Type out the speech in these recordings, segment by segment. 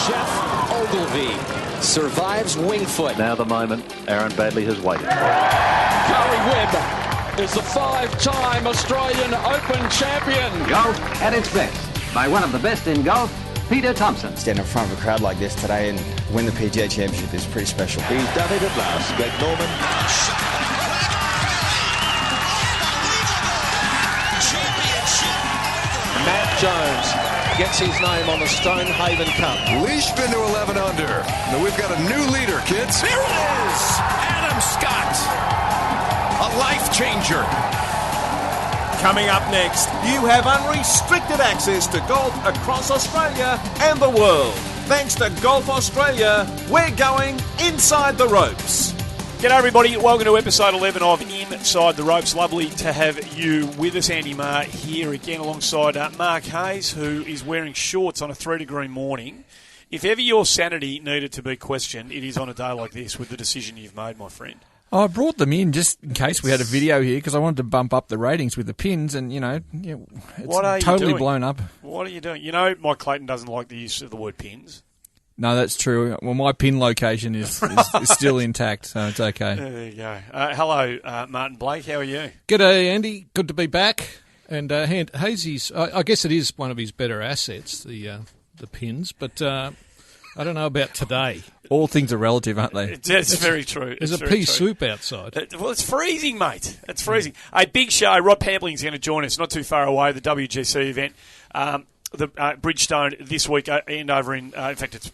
Jeff Ogilvy survives wing foot. Now the moment Aaron Badley has waited for. Karrie Webb is the 5-time Australian Open champion. Golf at its best by one of the best in golf, Peter Thompson. Stand in front of a crowd like this today and win the PGA Championship is pretty special. He's done it at last. Greg Norman. Matt Jones gets his name on the Stonehaven Cup. Leash been to 11 under. Now we've got a new leader, kids. There it is! Adam Scott. A life changer. Coming up next, you have unrestricted access to golf across Australia and the world. Thanks to Golf Australia, we're going inside the ropes. G'day everybody, welcome to episode 11 of Inside the Ropes. Lovely to have you with us. Andy Marr here again alongside Mark Hayes, who is wearing shorts on a 3-degree morning. If ever your sanity needed to be questioned, it is on a day like this with the decision you've made, my friend. I brought them in just in case we had a video here because I wanted to bump up the ratings with the pins and, it's totally blown up. What are you doing? You know Mike Clayton doesn't like the use of the word pins. No, that's true. Well, my pin location is still intact, so it's okay. There you go. Hello, Martin Blake. How are you? G'day, Andy. Good to be back. And Hazy's, I guess it is one of his better assets, the pins, but I don't know about today. All things are relative, aren't they? It's very true. There's a pea soup outside. Well, it's freezing, mate. It's freezing. A big show. Rod Pampling's going to join us not too far away, the WGC event. The Bridgestone this week and over in fact, it's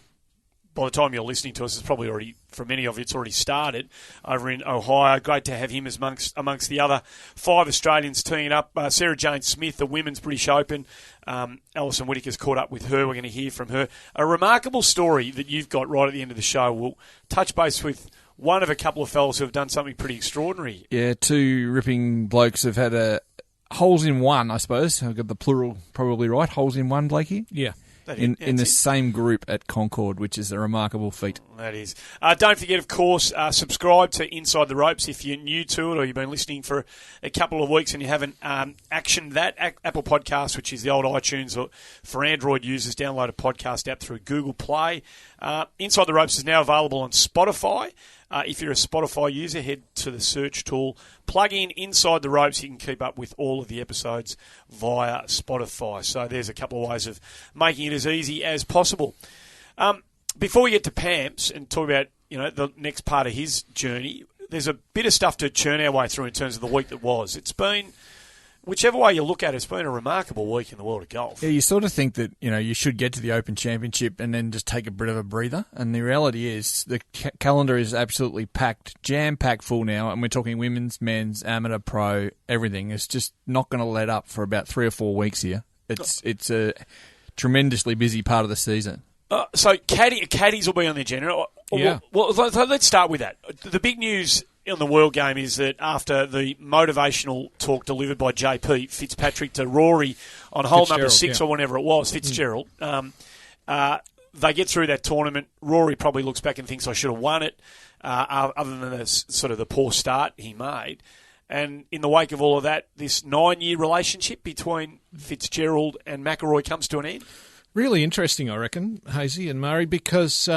by the time you're listening to us, it's probably already, for many of you, it's already started over in Ohio. Great to have him amongst the other 5 Australians teeing up. Sarah Jane Smith, the Women's British Open. Alison Whittaker's caught up with her. We're going to hear from her. A remarkable story that you've got right at the end of the show. We'll touch base with one of a couple of fellas who have done something pretty extraordinary. Yeah, 2 ripping blokes have had a holes in one, I suppose. I've got the plural probably right. Holes in one, Blakey? Yeah. In the same group at Concord, which is a remarkable feat. That is. Don't forget, of course, subscribe to Inside the Ropes if you're new to it or you've been listening for a couple of weeks and you haven't actioned that. Apple Podcasts, which is the old iTunes, or for Android users, download a podcast app through Google Play. Inside the Ropes is now available on Spotify. If you're a Spotify user, head to the search tool, plug in Inside the Ropes. You can keep up with all of the episodes via Spotify. So there's a couple of ways of making it as easy as possible. Before we get to Pamps and talk about the next part of his journey, there's a bit of stuff to churn our way through in terms of the week that was. It's been, whichever way you look at it, it's been a remarkable week in the world of golf. Yeah, you sort of think that you should get to the Open Championship and then just take a bit of a breather. And the reality is the calendar is absolutely packed, jam-packed full now. And we're talking women's, men's, amateur, pro, everything. It's just not going to let up for about 3 or 4 weeks here. It's a tremendously busy part of the season. So caddies will be on the agenda. Yeah. Well, let's start with that. The big news in the World Game is that after the motivational talk delivered by JP Fitzpatrick to Rory on hole number 6 or whenever it was, Fitzgerald, they get through that tournament. Rory probably looks back and thinks, I should have won it, other than the poor start he made. And in the wake of all of that, this 9-year relationship between Fitzgerald and McIlroy comes to an end. Really interesting, I reckon, Hazy and Murray, because,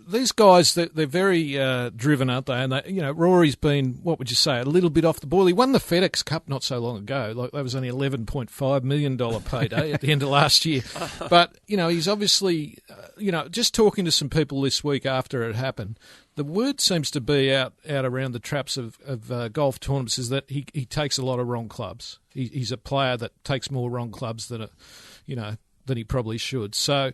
these guys, they're very driven, aren't they? And, Rory's been, what would you say, a little bit off the boil. He won the FedEx Cup not so long ago. Like, that was only $11.5 million payday at the end of last year. But, he's obviously, just talking to some people this week after it happened, the word seems to be out around the traps of golf tournaments is that he takes a lot of wrong clubs. He's a player that takes more wrong clubs than he probably should. So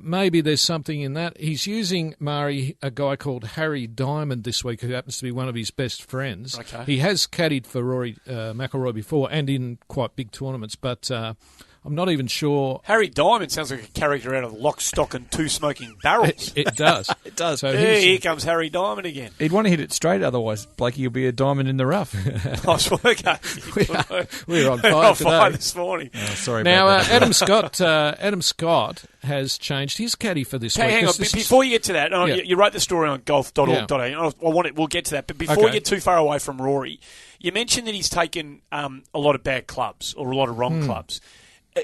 maybe there's something in that. He's using, Murray, a guy called Harry Diamond this week, who happens to be one of his best friends. Okay. He has caddied for Rory McIlroy before and in quite big tournaments, but I'm not even sure. Harry Diamond sounds like a character out of Lock, Stock and Two Smoking Barrels. It does. It does. So here comes Harry Diamond again. He'd want to hit it straight, otherwise, Blakey will be a diamond in the rough. Nice work. We're on fire today. This morning. Oh, sorry now, about that. Adam Scott has changed his caddy for this week. Hang on, before you get to that, you wrote the story on golf.org.au. We'll get to that, but before we get too far away from Rory, you mentioned that he's taken a lot of bad clubs or a lot of wrong clubs.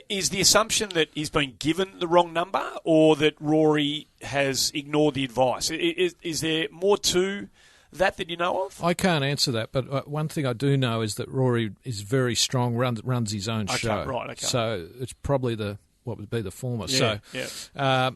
is the assumption that he's been given the wrong number, or that Rory has ignored the advice? Is there more to that you know of? I can't answer that, but one thing I do know is that Rory is very strong, runs his own show. Right, okay. So it's probably what would be the former. Yeah, So,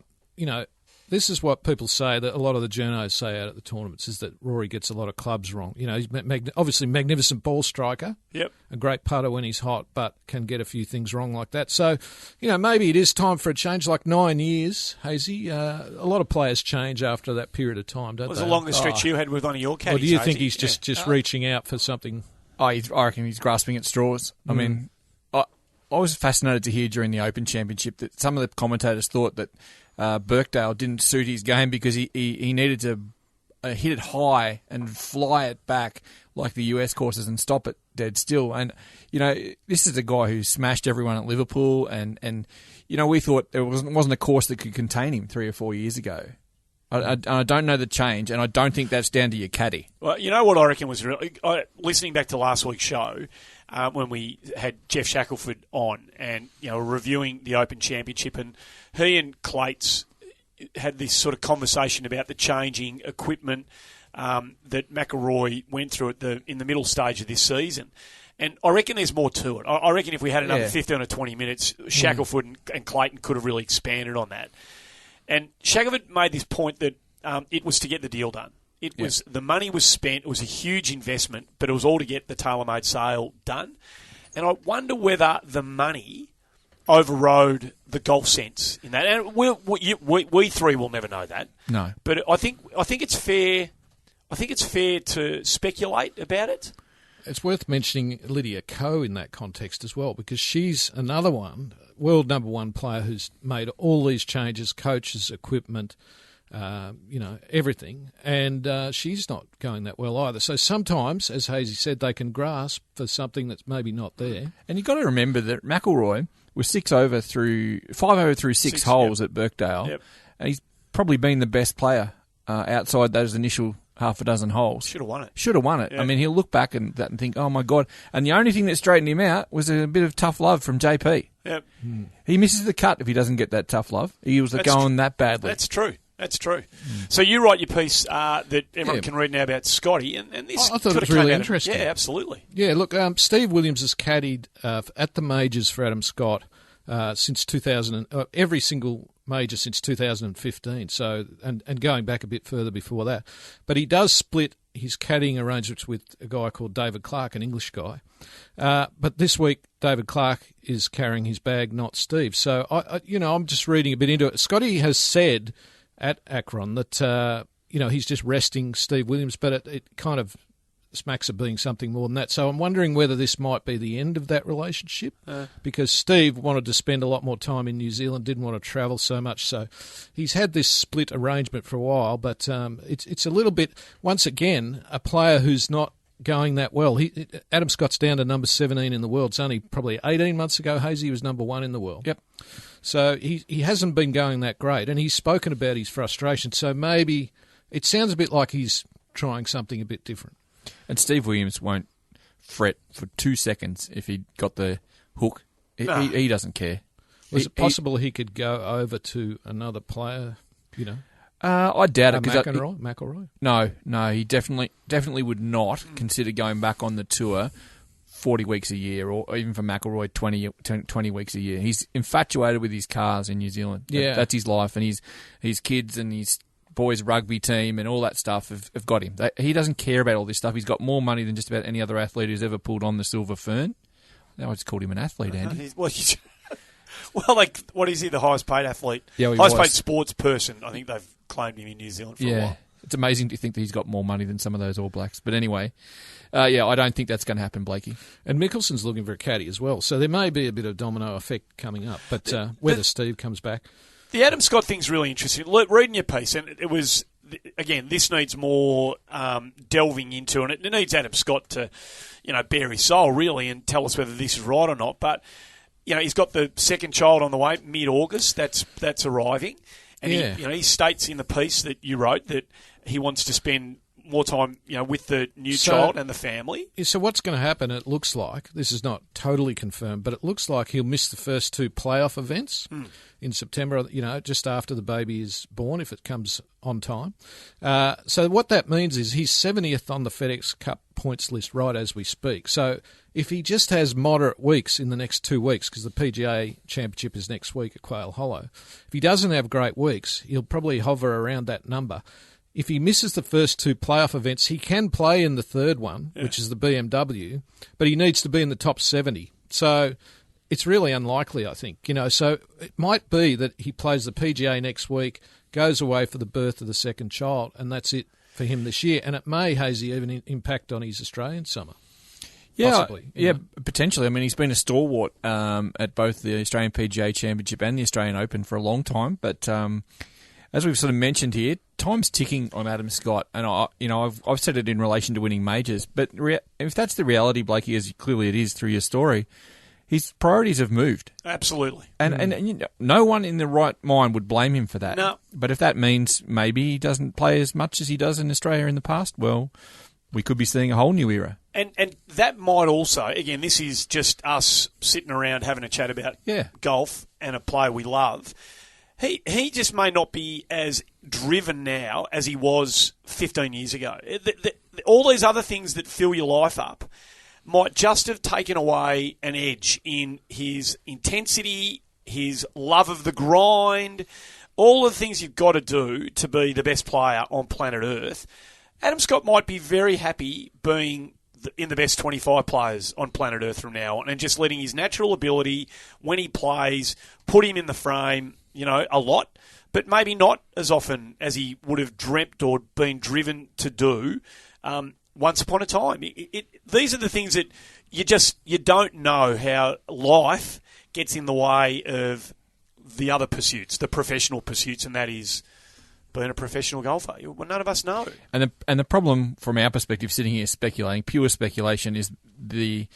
this is what people say, that a lot of the journos say out at the tournaments, is that Rory gets a lot of clubs wrong. He's obviously magnificent ball striker, a great putter when he's hot, but can get a few things wrong like that. So, maybe it is time for a change, like 9 years, Hazy. A lot of players change after that period of time, don't they? It was the longest stretch you had with one of your caddies, Or do you Hazy? think he's just reaching out for something? I reckon he's grasping at straws. I mean, I was fascinated to hear during the Open Championship that some of the commentators thought that Birkdale didn't suit his game because he needed to hit it high and fly it back like the US courses and stop it dead still. And, this is a guy who smashed everyone at Liverpool and we thought there wasn't a course that could contain him 3 or 4 years ago. I don't know the change, and I don't think that's down to your caddy. Well, you know what I reckon was listening back to last week's show when we had Jeff Shackelford on and reviewing the Open Championship, and he and Clates had this sort of conversation about the changing equipment that McIlroy went through in the middle stage of this season. And I reckon there's more to it. I reckon if we had another 15 or 20 minutes, Shackelford and Clayton could have really expanded on that. And Shackelford made this point that it was to get the deal done. It was the money was spent. It was a huge investment, but it was all to get the tailor-made sale done. And I wonder whether the money overrode the golf sense in that. And we three will never know that. No, but I think it's fair. I think it's fair to speculate about it. It's worth mentioning Lydia Ko in that context as well, because she's another one, world number one player who's made all these changes, coaches, equipment, everything, and she's not going that well either. So sometimes, as Hazy said, they can grasp for something that's maybe not there. And you've got to remember that McIlroy was 5 over through six holes at Birkdale, and he's probably been the best player outside those initial half a dozen holes. Should have won it. Should have won it. Yeah. I mean, he'll look back at that and think, oh, my God. And the only thing that straightened him out was a bit of tough love from JP. Yep. He misses the cut if he doesn't get that tough love. He was going that badly. That's true. So you write your piece that everyone can read now about Scotty, and this I thought it was really interesting. Yeah, absolutely. Yeah, look, Steve Williams has caddied at the majors for Adam Scott since 2000, every single major since 2015. So and going back a bit further before that, but he does split his caddying arrangements with a guy called David Clark, an English guy. But this week, David Clark is carrying his bag, not Steve. So I'm just reading a bit into it. Scotty has said at Akron that he's just resting Steve Williams, but it kind of smacks of being something more than that. So I'm wondering whether this might be the end of that relationship, because Steve wanted to spend a lot more time in New Zealand, didn't want to travel so much. So he's had this split arrangement for a while, but it's a little bit, once again, a player who's not going that well. Adam Scott's down to number 17 in the world. It's only probably 18 months ago, Hazy was number 1 in the world. Yep. So he hasn't been going that great, and he's spoken about his frustration. So maybe it sounds a bit like he's trying something a bit different. And Steve Williams won't fret for 2 seconds if he got the hook. He doesn't care. Was it possible he could go over to another player, I doubt it. McIlroy? No, he definitely would not consider going back on the tour 40 weeks a year, or even for McIlroy 20 weeks a year. He's infatuated with his cars in New Zealand. Yeah. That's his life, and his kids and his boys' rugby team and all that stuff have got him. He doesn't care about all this stuff. He's got more money than just about any other athlete who's ever pulled on the silver fern. I just called him an athlete, Andy. What is he, the highest paid athlete? Yeah, highest paid sports person. I think they've claimed him in New Zealand for a while. It's amazing to think that he's got more money than some of those All Blacks. But anyway, I don't think that's going to happen, Blakey. And Mickelson's looking for a caddy as well. So there may be a bit of domino effect coming up. But whether Steve comes back. The Adam Scott thing's really interesting. Reading your piece, and it was, again, this needs more delving into, and it needs Adam Scott to, bare his soul, really, and tell us whether this is right or not. But, he's got the second child on the way, mid-August. That's arriving. And he states in the piece that you wrote that he wants to spend more time, with the new child and the family. So what's going to happen, it looks like, this is not totally confirmed, but it looks like he'll miss the first 2 playoff events in September, just after the baby is born, if it comes on time. So what that means is he's 70th on the FedEx Cup points list right as we speak. So if he just has moderate weeks in the next 2 weeks, because the PGA Championship is next week at Quail Hollow, if he doesn't have great weeks, he'll probably hover around that number. If he misses the first 2 playoff events, he can play in the third one, which is the BMW, but he needs to be in the top 70. So it's really unlikely, I think. So it might be that he plays the PGA next week, goes away for the birth of the second child, and that's it for him this year. And it may, Hazy, even impact on his Australian summer. Yeah, possibly, potentially. I mean, he's been a stalwart at both the Australian PGA Championship and the Australian Open for a long time, but as we've sort of mentioned here, time's ticking on Adam Scott, and I've said it in relation to winning majors. But if that's the reality, Blakey, as clearly it is through your story, his priorities have moved. Absolutely, and no one in the right mind would blame him for that. No, but if that means maybe he doesn't play as much as he does in Australia in the past, well, we could be seeing a whole new era. And that might also, again, this is just us sitting around having a chat about golf and a player we love. He just may not be as driven now as he was 15 years ago. All these other things that fill your life up might just have taken away an edge in his intensity, his love of the grind, all the things you've got to do to be the best player on planet Earth. Adam Scott might be very happy being in the best 25 players on planet Earth from now on and just letting his natural ability, when he plays, put him in the frame, a lot, but maybe not as often as he would have dreamt or been driven to do once upon a time. These are the things that you don't know how life gets in the way of the other pursuits, the professional pursuits, and that is being a professional golfer. Well, none of us know. And the problem from our perspective, sitting here speculating, pure speculation, is the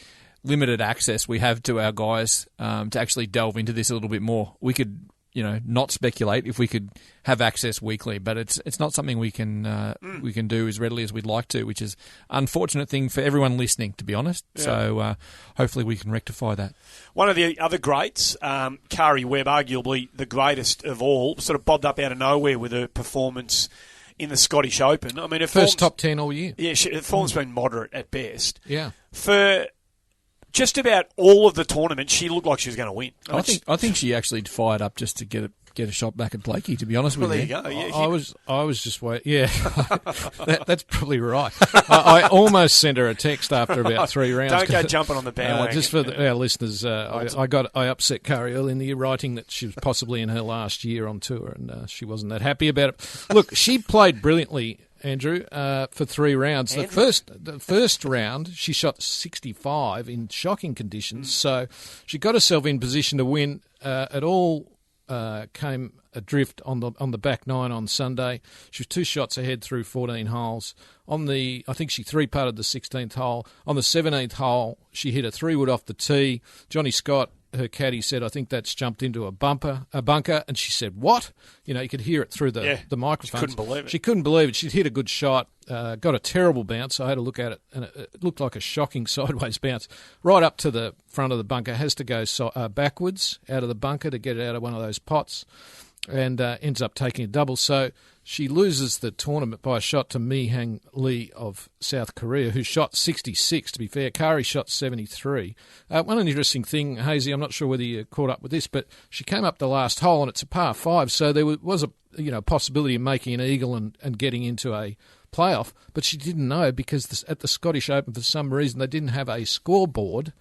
limited access we have to our guys to actually delve into this a little bit more. We could, not speculate if we could have access weekly, but it's not something we can do as readily as we'd like to, which is an unfortunate thing for everyone listening, to be honest. Yeah. So hopefully we can rectify that. One of the other greats, Karrie Webb, arguably the greatest of all, sort of bobbed up out of nowhere with her performance in the Scottish Open. I mean, her first top 10 all year. Yeah, her form's been moderate at best. Yeah. For just about all of the tournament, she looked like she was going to win. I think she actually fired up just to get a shot back at Blakey, to be honest with you. There you go. Yeah, I was just waiting. Yeah, that's probably right. I almost sent her a text after about 3 rounds. Don't go jumping on the bandwagon. Just for our listeners, I upset Karrie early in the year, writing that she was possibly in her last year on tour, and she wasn't that happy about it. Look, she played brilliantly, Andrew, for 3 rounds. The first round, she shot 65 in shocking conditions, so she got herself in position to win. It all came adrift on the back 9 on Sunday. She was 2 shots ahead through 14 holes. I think she 3-putted the 16th hole. On the 17th hole, she hit a 3-wood off the tee. Johnny Scott, her caddy, said, "I think that's jumped into a bunker," and she said, "What?" You could hear it through the microphone. She couldn't believe it. She couldn't believe it. She'd hit a good shot, got a terrible bounce. I had a look at it, and it looked like a shocking sideways bounce right up to the front of the bunker. Has to go backwards out of the bunker to get it out of one of those pots, and ends up taking a double. So she loses the tournament by a shot to Mcmahon Lee of South Korea, who shot 66, to be fair. Karrie shot 73. One interesting thing, Hazy, I'm not sure whether you caught up with this, but she came up the last hole, and it's a par 5, so there was a possibility of making an eagle and getting into a playoff, but she didn't know because at the Scottish Open, for some reason, they didn't have a scoreboard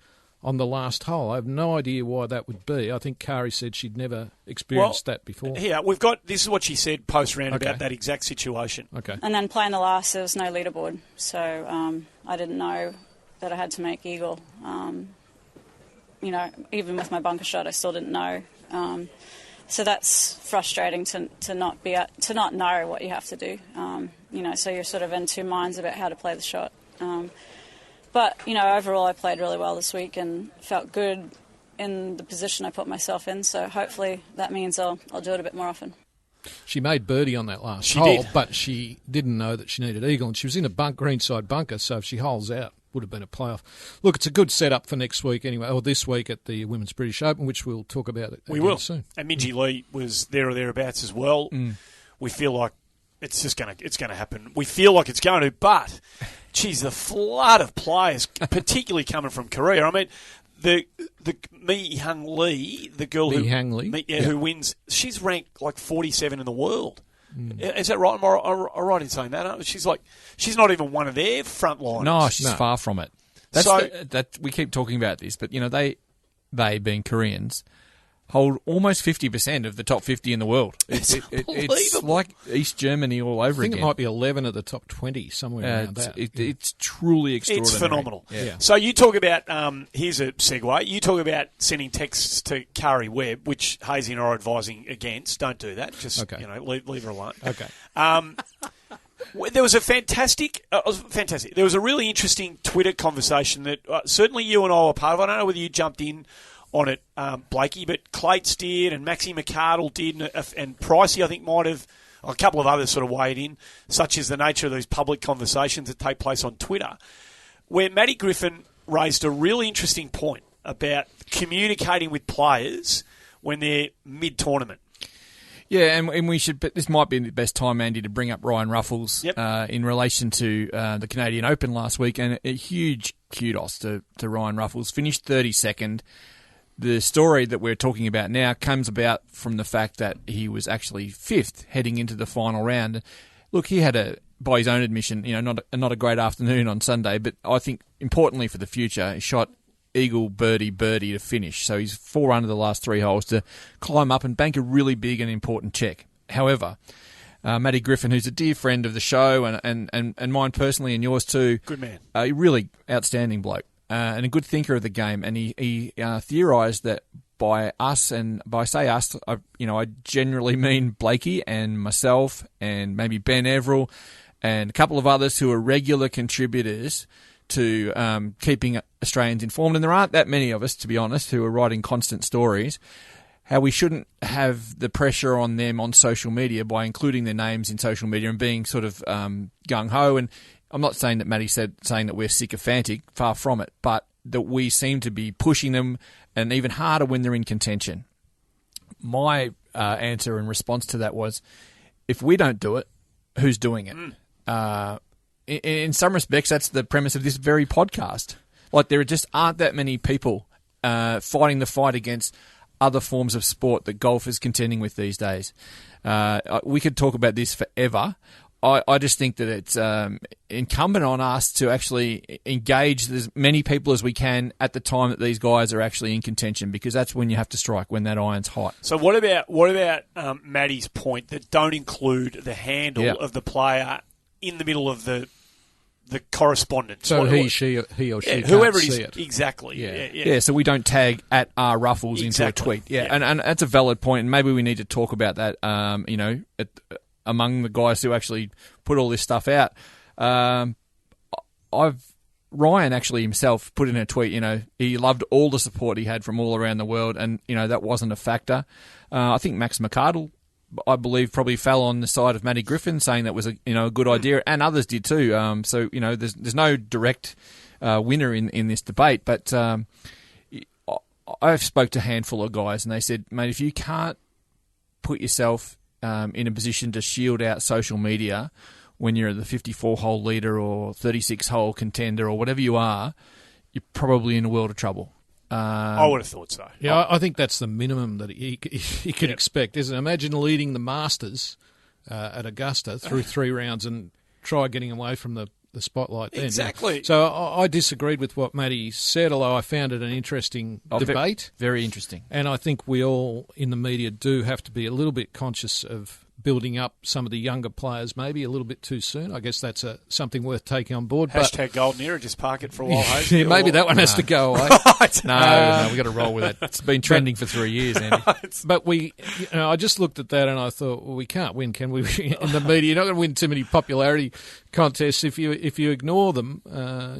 on the last hole. I have no idea why that would be. I think Karrie said she'd never experienced that before. Here, this is what she said post-round about that exact situation. Okay. And then playing the last, there was no leaderboard, so I didn't know that I had to make eagle. Even with my bunker shot, I still didn't know. So that's frustrating to not know what you have to do. So you're sort of in 2 minds about how to play the shot. But, overall I played really well this week and felt good in the position I put myself in. So hopefully that means I'll do it a bit more often. She made birdie on that last She hole, did. but she didn't know that she needed eagle, and she was in a greenside bunker, so if she holes out, would have been a playoff. Look, it's a good setup for next week anyway, or this week at the Women's British Open, which we'll talk about We will soon. And Minjee Lee was there or thereabouts as well. We feel like it's gonna happen. We feel like it's going to, but geez, the flood of players, particularly coming from Korea. I mean, the Mi Hung Lee, the girl who wins, she's ranked like 47 in the world. Is that right? Am I right in saying that? She's not even one of their front liners. No, she's far from it. That we keep talking about this, but they being Koreans, hold almost 50% of the top 50 in the world. It's like East Germany all over again. I think it might be 11 of the top 20, somewhere around that. It's truly extraordinary. It's phenomenal. Yeah. So you talk about, here's a segue, you talk about sending texts to Karrie Webb, which Hazy and I are advising against. Don't do that. Just, leave her alone. Okay. There was a fantastic. There was a really interesting Twitter conversation that certainly you and I were part of. I don't know whether you jumped in on it, Blakey, but Clates did, and Maxie McArdle did, and Pricey, I think, might have. A couple of others sort of weighed in, such as the nature of these public conversations that take place on Twitter, where Maddie Griffin raised a really interesting point about communicating with players when they're mid-tournament. Yeah, and we should. But this might be the best time, Andy, to bring up Ryan Ruffles in relation to the Canadian Open last week, and a huge kudos to Ryan Ruffles. Finished 32nd. The story that we're talking about now comes about from the fact that he was actually 5th heading into the final round. Look, he had by his own admission, not a great afternoon on Sunday, but I think importantly for the future, he shot eagle, birdie to finish. So he's 4 under the last 3 holes to climb up and bank a really big and important check. However, Matty Griffin, who's a dear friend of the show and mine personally and yours too, good man, a really outstanding bloke. And a good thinker of the game, and he theorised that by us, and by say us, I generally mean Blakey and myself and maybe Ben Everill and a couple of others who are regular contributors to keeping Australians informed, and there aren't that many of us, to be honest, who are writing constant stories, how we shouldn't have the pressure on them on social media by including their names in social media and being sort of gung-ho. And I'm not saying that Matty saying that we're sycophantic, far from it, but that we seem to be pushing them, and even harder when they're in contention. My answer in response to that was, if we don't do it, who's doing it? In some respects, that's the premise of this very podcast. Like, there just aren't that many people fighting the fight against other forms of sport that golf is contending with these days. We could talk about this forever. I just think that it's incumbent on us to actually engage as many people as we can at the time that these guys are actually in contention, because that's when you have to strike, when that iron's hot. So what about Maddie's point that don't include the handle of the player in the middle of the correspondence? So he or she whoever can't it is, see it. exactly. Yeah, so we don't tag at Ruffles into a tweet. And that's a valid point, and maybe we need to talk about that, among the guys who actually put all this stuff out. Ryan actually himself put in a tweet, he loved all the support he had from all around the world, and, that wasn't a factor. I think Max McArdle, I believe, probably fell on the side of Matty Griffin, saying that was a good idea, and others did too. So there's no direct winner in this debate, but I've spoke to a handful of guys, and they said, mate, if you can't put yourself in a position to shield out social media when you're the 54-hole leader or 36-hole contender or whatever you are, you're probably in a world of trouble. I would have thought so. Yeah, I think that's the minimum that he could expect, isn't it? Imagine leading the Masters at Augusta through 3 rounds and try getting away from the spotlight then. Exactly. So I disagreed with what Matty said, although I found it an interesting debate. Very interesting. And I think we all in the media do have to be a little bit conscious of building up some of the younger players maybe a little bit too soon. I guess that's something worth taking on board. Hashtag golden era, just park it for a while. Yeah, maybe that one has to go away. No, we've got to roll with it. It's been trending for 3 years, Andy. But I just looked at that and I thought, well, we can't win, can we? In the media, you're not going to win too many popularity contests. If you ignore them,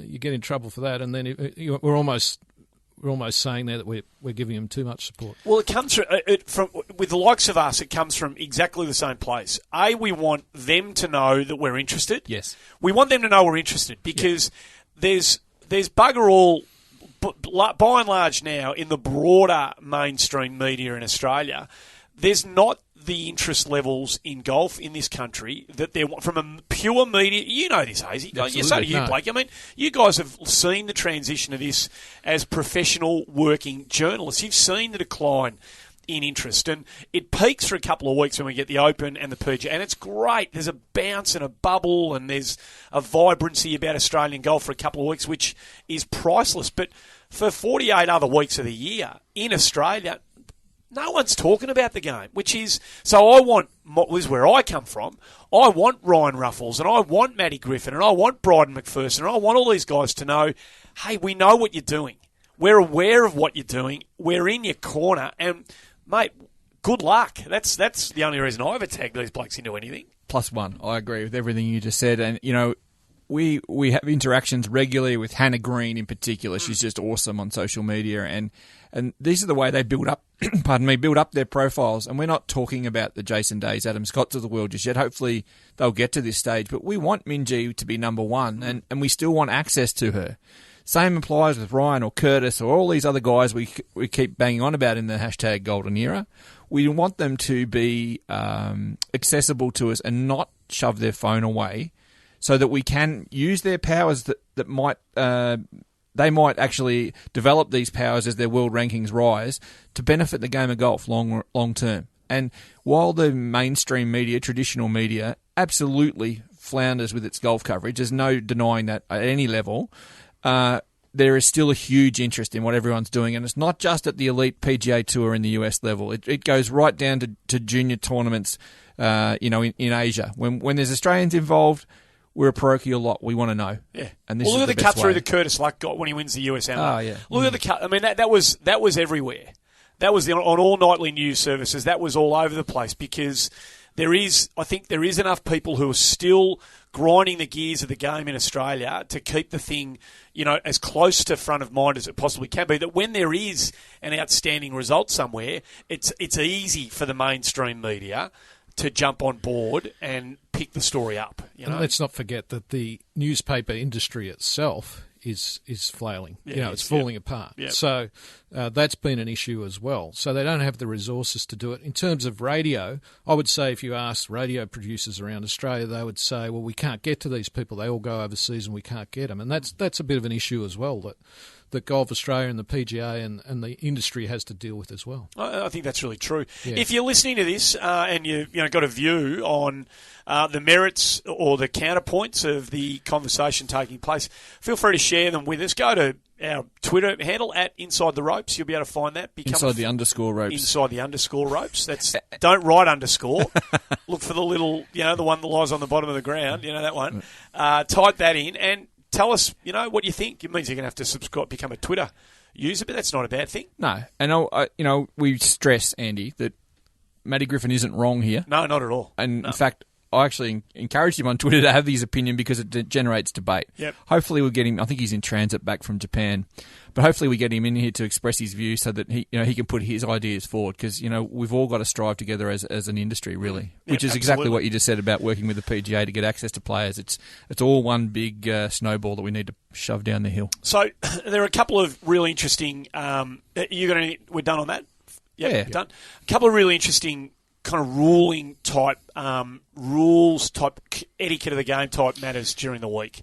you get in trouble for that. And then we're almost we're almost saying there that we're giving them too much support. Well, it comes from with the likes of us. It comes from exactly the same place. We want them to know that we're interested. Yes, we want them to know we're interested because there's bugger all. By and large now, in the broader mainstream media in Australia, there's not the interest levels in golf in this country that they want from a pure media. You know this, Hazy. So do you, Blake. I mean, you guys have seen the transition of this as professional working journalists. You've seen the decline in interest, and it peaks for a couple of weeks when we get the Open and the PGA, and it's great. There's a bounce and a bubble, and there's a vibrancy about Australian golf for a couple of weeks, which is priceless. But for 48 other weeks of the year in Australia, no one's talking about the game, which is... So I want... This is where I come from. I want Ryan Ruffles, and I want Matty Griffin, and I want Bryden McPherson, and I want all these guys to know, hey, we know what you're doing. We're aware of what you're doing. We're in your corner, and... Mate, good luck. That's the only reason I ever tagged these blokes into anything. +1. I agree with everything you just said. And, you know, we have interactions regularly with Hannah Green in particular. She's just awesome on social media. And these are the way they build up, build up their profiles. And we're not talking about the Jason Days, Adam Scotts of the world just yet. Hopefully they'll get to this stage. But we want Minjee to be number one, and we still want access to her. Same applies with Ryan or Curtis or all these other guys we keep banging on about in the hashtag Golden Era. We want them to be accessible to us and not shove their phone away, so that we can use their powers that might they might actually develop these powers as their world rankings rise to benefit the game of golf long term. And while the mainstream media, traditional media, absolutely flounders with its golf coverage, there's no denying that at any level. There is still a huge interest in what everyone's doing, and it's not just at the elite PGA Tour in the US level. It goes right down to junior tournaments, in Asia. When there's Australians involved, we're a parochial lot. We want to know. Yeah. And this look is at the cut through that Curtis Luck got when he wins the US Amateur. Oh, yeah. Look at the cut. I mean, that was everywhere. That was on all nightly news services. That was all over the place because I think there is enough people who are still grinding the gears of the game in Australia to keep the thing, as close to front of mind as it possibly can be, that when there is an outstanding result somewhere, it's easy for the mainstream media to jump on board and pick the story up. And let's not forget that the newspaper industry itself is flailing. Yeah, it's falling apart. Yep. So that's been an issue as well. So they don't have the resources to do it. In terms of radio, I would say if you ask radio producers around Australia, they would say, well, we can't get to these people. They all go overseas and we can't get them. And that's a bit of an issue as well that Golf Australia and the PGA and the industry has to deal with as well. I think that's really true. Yeah. If you're listening to this and you've got a view on the merits or the counterpoints of the conversation taking place, feel free to share them with us. Go to our Twitter handle at Inside the Ropes. You'll be able to find that. Inside the underscore ropes. Inside the underscore ropes. That's don't write underscore. Look for the little, the one that lies on the bottom of the ground. That one. Type that in and tell us, what you think. It means you're going to have to subscribe, become a Twitter user, but that's not a bad thing. No, and we stress, Andy, that Matty Griffin isn't wrong here. No, not at all. And in fact, I actually encouraged him on Twitter to have his opinion because it generates debate. Yep. Hopefully we'll get him. I think he's in transit back from Japan, but hopefully we get him in here to express his views so that he can put his ideas forward. Because we've all got to strive together as an industry, really, which is exactly what you just said about working with the PGA to get access to players. It's all one big snowball that we need to shove down the hill. So there are a couple of really interesting. We're done on that. Yep, yeah, done. A couple of really interesting kind of ruling type rules type etiquette of the game type matters during the week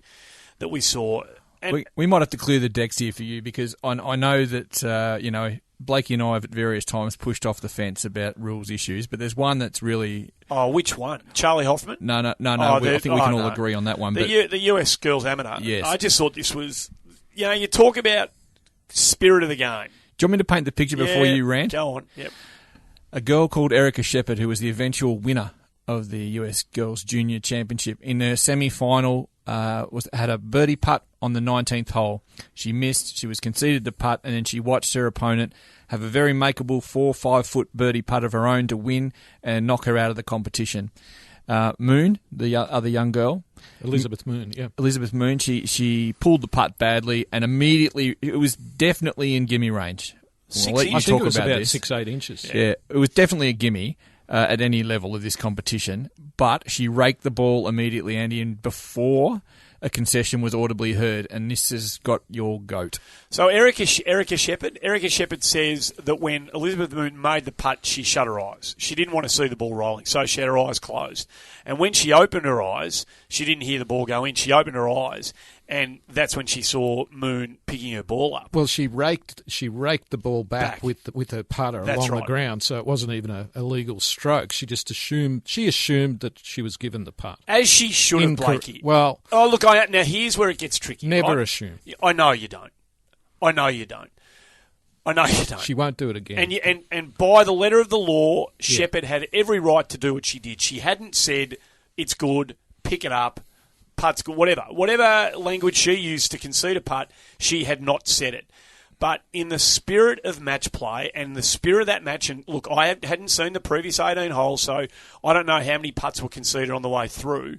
that we saw. And we might have to clear the decks here for you because I know that Blakey and I have at various times pushed off the fence about rules issues, but there's one that's really... Oh, which one? Charlie Hoffman? No. I think we can all agree on that one. The US Girls Amateur. Yes. I just thought this was... you talk about spirit of the game. Do you want me to paint the picture before you rant? Go on, yep. A girl called Erica Shepherd, who was the eventual winner of the US Girls Junior Championship, in her semi-final had a birdie putt on the 19th hole. She missed, she was conceded the putt, and then she watched her opponent have a very makeable 4 or 5 foot birdie putt of her own to win and knock her out of the competition. Moon, the other young girl. Elizabeth Moon, yeah. Elizabeth Moon, she pulled the putt badly and immediately, it was definitely in gimme range. I think it was about 6-8 inches. Yeah, it was definitely a gimme at any level of this competition, but she raked the ball immediately, Andy, and before a concession was audibly heard, and this has got your goat. So Erica Shepherd says that when Elizabeth Moon made the putt, she shut her eyes. She didn't want to see the ball rolling, so she had her eyes closed. And when she opened her eyes, she didn't hear the ball go in. She opened her eyes, and that's when she saw Moon picking her ball up. Well, she raked the ball back. with her putter That's along right. the ground, so it wasn't even a legal stroke. She just assumed that she was given the putt. As she should have, Blakey. Well, look, now here's where it gets tricky. Never assume. I know you don't. I know you don't. She won't do it again. And by the letter of the law, Shepherd had every right to do what she did. She hadn't said, it's good, pick it up, putt's good, whatever. Whatever language she used to concede a putt, she had not said it. But in the spirit of match play and the spirit of that match, and look, I hadn't seen the previous 18 holes, so I don't know how many putts were conceded on the way through.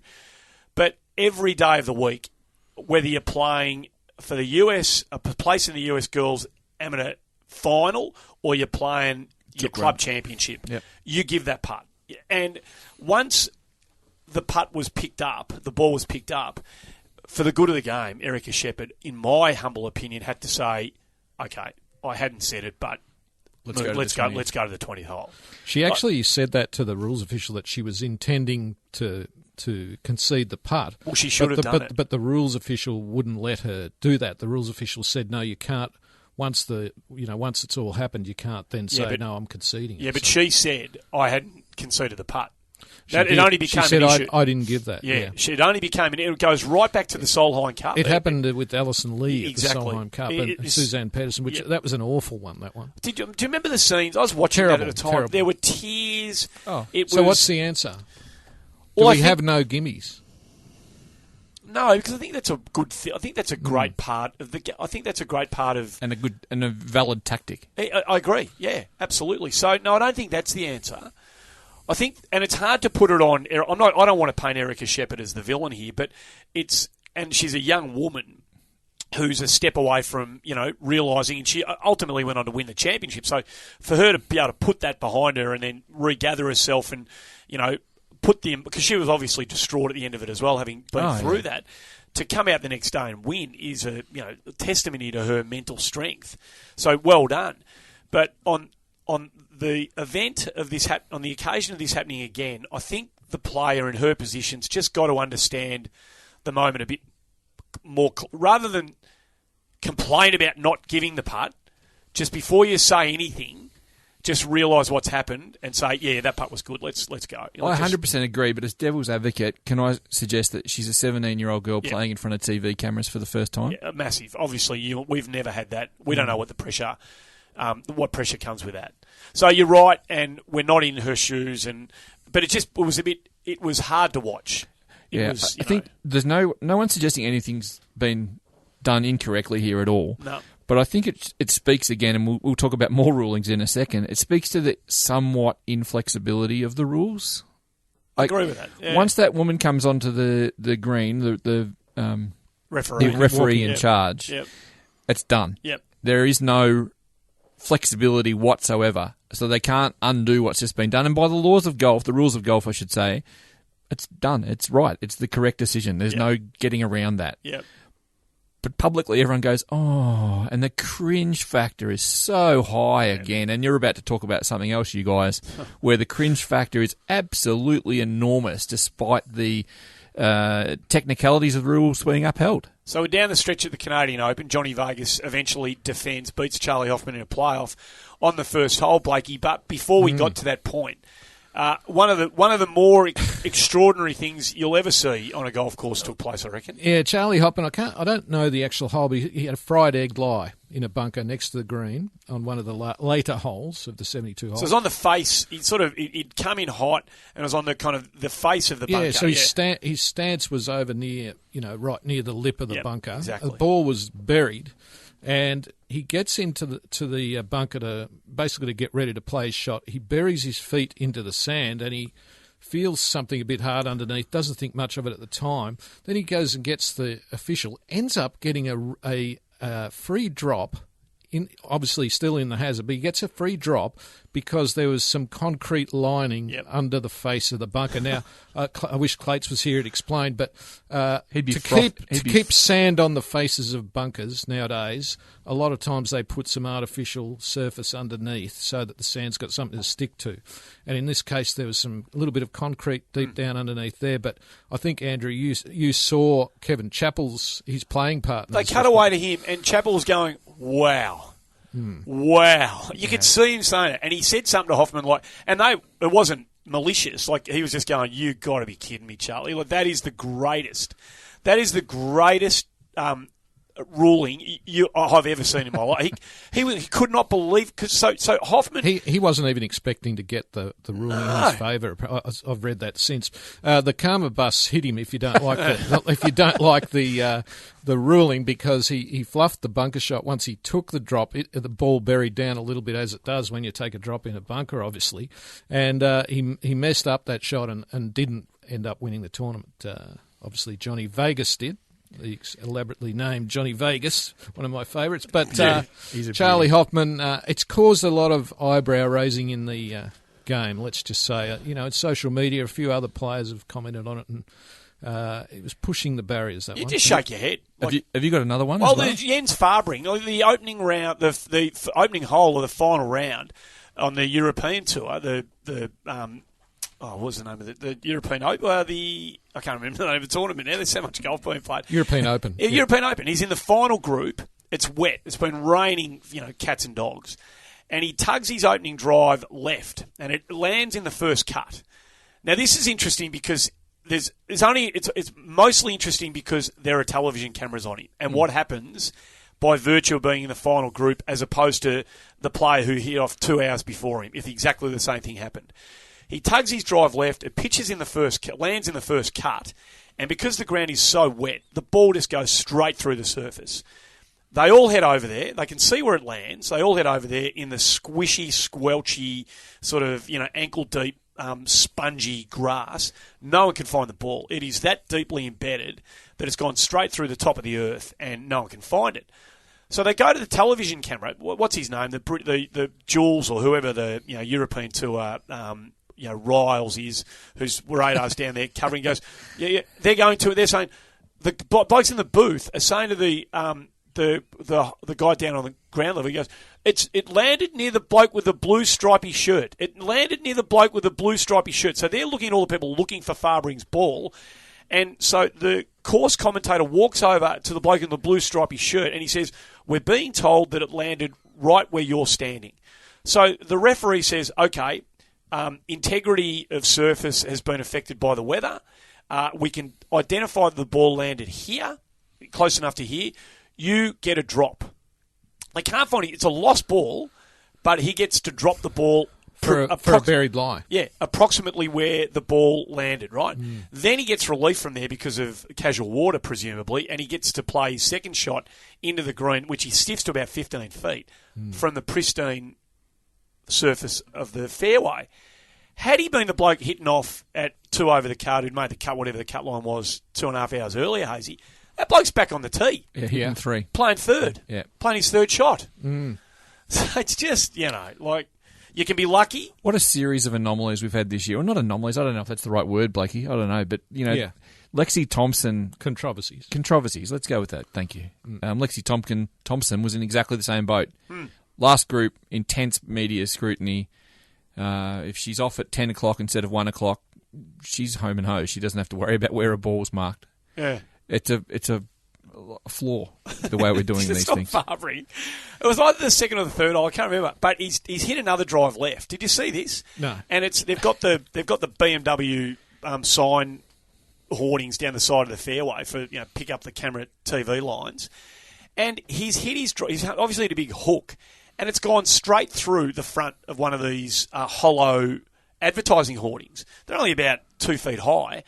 But every day of the week, whether you're playing for the US, a place in the US Girls Amateur Final, or you're playing your club championship, you give that putt. And once the putt was picked up, the ball was picked up, for the good of the game, Erica Shepherd, in my humble opinion, had to say, okay, I hadn't said it, but let's go to the 20th hole. She actually said that to the rules official, that she was intending to concede the putt. Well, she should have done it. But the rules official wouldn't let her do that. The rules official said, no, you can't. Once it's all happened, you can't then say, no, I'm conceding it. Yeah, but she said, I hadn't conceded the putt. It only became she said, an issue. I didn't give that. Yeah, it only became it goes right back to the Solheim Cup. It happened with Alison Lee at the Exactly. Solheim Cup and Suzanne Pedersen, that was an awful one, that one. Do you remember the scenes? I was watching that at the time. Terrible. There were tears. Oh. So what's the answer? Well, we have no gimmies? No, because I think that's a good I think that's a great part of the. I think that's a great part of and a valid tactic. I agree. Yeah, absolutely. So no, I don't think that's the answer. I think, and it's hard to put it on. I don't want to paint Erica Shepherd as the villain here, but and she's a young woman who's a step away from realising, and she ultimately went on to win the championship. So for her to be able to put that behind her and then regather herself and because she was obviously distraught at the end of it as well, having been through that, to come out the next day and win is a testimony to her mental strength. So well done. But on the event of this on the occasion of this happening again, I think the player in her position's just got to understand the moment a bit more, rather than complain about not giving the putt. Just before you say anything, just realise what's happened and say, yeah, that putt was good. Let's go. I 100% agree, but as devil's advocate, can I suggest that she's a 17-year-old girl playing in front of TV cameras for the first time? Yeah, massive. Obviously, we've never had that. We don't know what the pressure, what pressure comes with that. So you're right, and we're not in her shoes, but it was hard to watch. I think there's no one suggesting anything's been done incorrectly here at all. No. But I think it speaks again, and we'll talk about more rulings in a second. It speaks to the somewhat inflexibility of the rules. I agree with that. Yeah. Once that woman comes onto the green, the referee in charge, it's done. Yep. There is no flexibility whatsoever, so they can't undo what's just been done. And by the rules of golf, I should say, it's done. It's right. It's the correct decision. There's no getting around that. Yep. But publicly, everyone goes, oh, and the cringe factor is so high again. And you're about to talk about something else, you guys, where the cringe factor is absolutely enormous despite the technicalities of the rules being upheld. So we're down the stretch at the Canadian Open. Johnny Vegas eventually beats Charlie Hoffman in a playoff on the first hole, Blakey. But before we got to that point, one of the more extraordinary things you'll ever see on a golf course took place, I reckon. Yeah, Charlie Hoffman. I don't know the actual hole, but he had a fried egg lie in a bunker next to the green on one of the later holes of the 72 holes. So it was on the face. He'd come in hot and it was on the kind of the face of the bunker. Yeah, so his stance was over near, right near the lip of the bunker. Exactly. The ball was buried. And he gets into the bunker to basically get ready to play his shot. He buries his feet into the sand and he feels something a bit hard underneath, doesn't think much of it at the time. Then he goes and gets the official, ends up getting a free drop, obviously still in the hazard, but he gets a free drop because there was some concrete lining under the face of the bunker. Now, I wish Clates was here to explain, but to keep sand on the faces of bunkers nowadays, a lot of times they put some artificial surface underneath so that the sand's got something to stick to. And in this case, there was a little bit of concrete deep down underneath there. But I think, Andrew, you saw Kevin Chappell's, his playing partner. They cut away to him, and Chappell's going, wow. Wow. You could see him saying it. And he said something to Hoffman it wasn't malicious. Like, he was just going, you got to be kidding me, Charlie. Like, that is the greatest. That is the greatest ruling I've ever seen in my life. He could not believe, because so Hoffman... He wasn't even expecting to get the ruling in his favour. I've read that since. The karma bus hit him if you don't like the ruling, because he fluffed the bunker shot once he took the drop. The ball buried down a little bit, as it does when you take a drop in a bunker, obviously. And he messed up that shot and didn't end up winning the tournament. Obviously, Johnny Vegas did. The elaborately named Johnny Vegas, one of my favourites. But Charlie Hoffman, it's caused a lot of eyebrow raising in the game, let's just say. It's social media. A few other players have commented on it, and it was pushing the barriers. You just shake your head. Have you got another one? Well, there's Jens Fabring, the opening round, the opening hole of the final round on the European tour, what was the name of it? The European Open? I can't remember the name of the tournament now. There's so much golf being played. European Open. Yeah, European Open. He's in the final group. It's wet. It's been raining, cats and dogs. And he tugs his opening drive left, and it lands in the first cut. Now, this is interesting because it's mostly interesting because there are television cameras on him. And what happens by virtue of being in the final group as opposed to the player who hit off 2 hours before him, if exactly the same thing happened. He tugs his drive left, it pitches in the first, lands in the first cut, and because the ground is so wet, the ball just goes straight through the surface. They all head over there. They can see where it lands. They all head over there in the squishy, squelchy, sort of, ankle-deep, spongy grass. No one can find the ball. It is that deeply embedded that it's gone straight through the top of the earth, and no one can find it. So they go to the television camera. What's his name? The Jules or whoever the European Tour Riles is, whose radar's down there covering, goes, they're saying, the blokes in the booth are saying to the guy down on the ground level, he goes, it landed near the bloke with the blue stripy shirt. It landed near the bloke with the blue stripy shirt. So they're looking at all the people looking for Fabring's ball. And so the course commentator walks over to the bloke in the blue stripy shirt and he says, we're being told that it landed right where you're standing. So the referee says, okay, integrity of surface has been affected by the weather. We can identify that the ball landed here, close enough to here. You get a drop. They can't find it. It's a lost ball, but he gets to drop the ball for a buried lie. Yeah, approximately where the ball landed, right? Then he gets relief from there because of casual water, presumably, and he gets to play his second shot into the green, which he stiffs to about 15 feet from the pristine surface of the fairway. Had he been the bloke hitting off at 2 over the card who'd made the cut, whatever the cut line was, 2.5 hours earlier, Hazy, that bloke's back on the tee. Yeah, hitting 3. Playing third. Yeah. Playing his third shot. So it's just, you can be lucky. What a series of anomalies we've had this year. Well, not anomalies. I don't know if that's the right word, Blakey. I don't know. But, Lexi Thompson... Controversies. Let's go with that. Thank you. Lexi Thompson was in exactly the same boat. Last group, intense media scrutiny. If she's off at 10 o'clock instead of 1 o'clock, she's home and home. She doesn't have to worry about where a ball's marked. Yeah. It's a flaw, the way we're doing these things. It was either the second or the third hole, I can't remember. But he's hit another drive left. Did you see this? No. And they've got the BMW sign hoardings down the side of the fairway for pick up the camera TV lines. And he's hit he's obviously hit a big hook, and it's gone straight through the front of one of these hollow advertising hoardings. They're only about 2 feet high.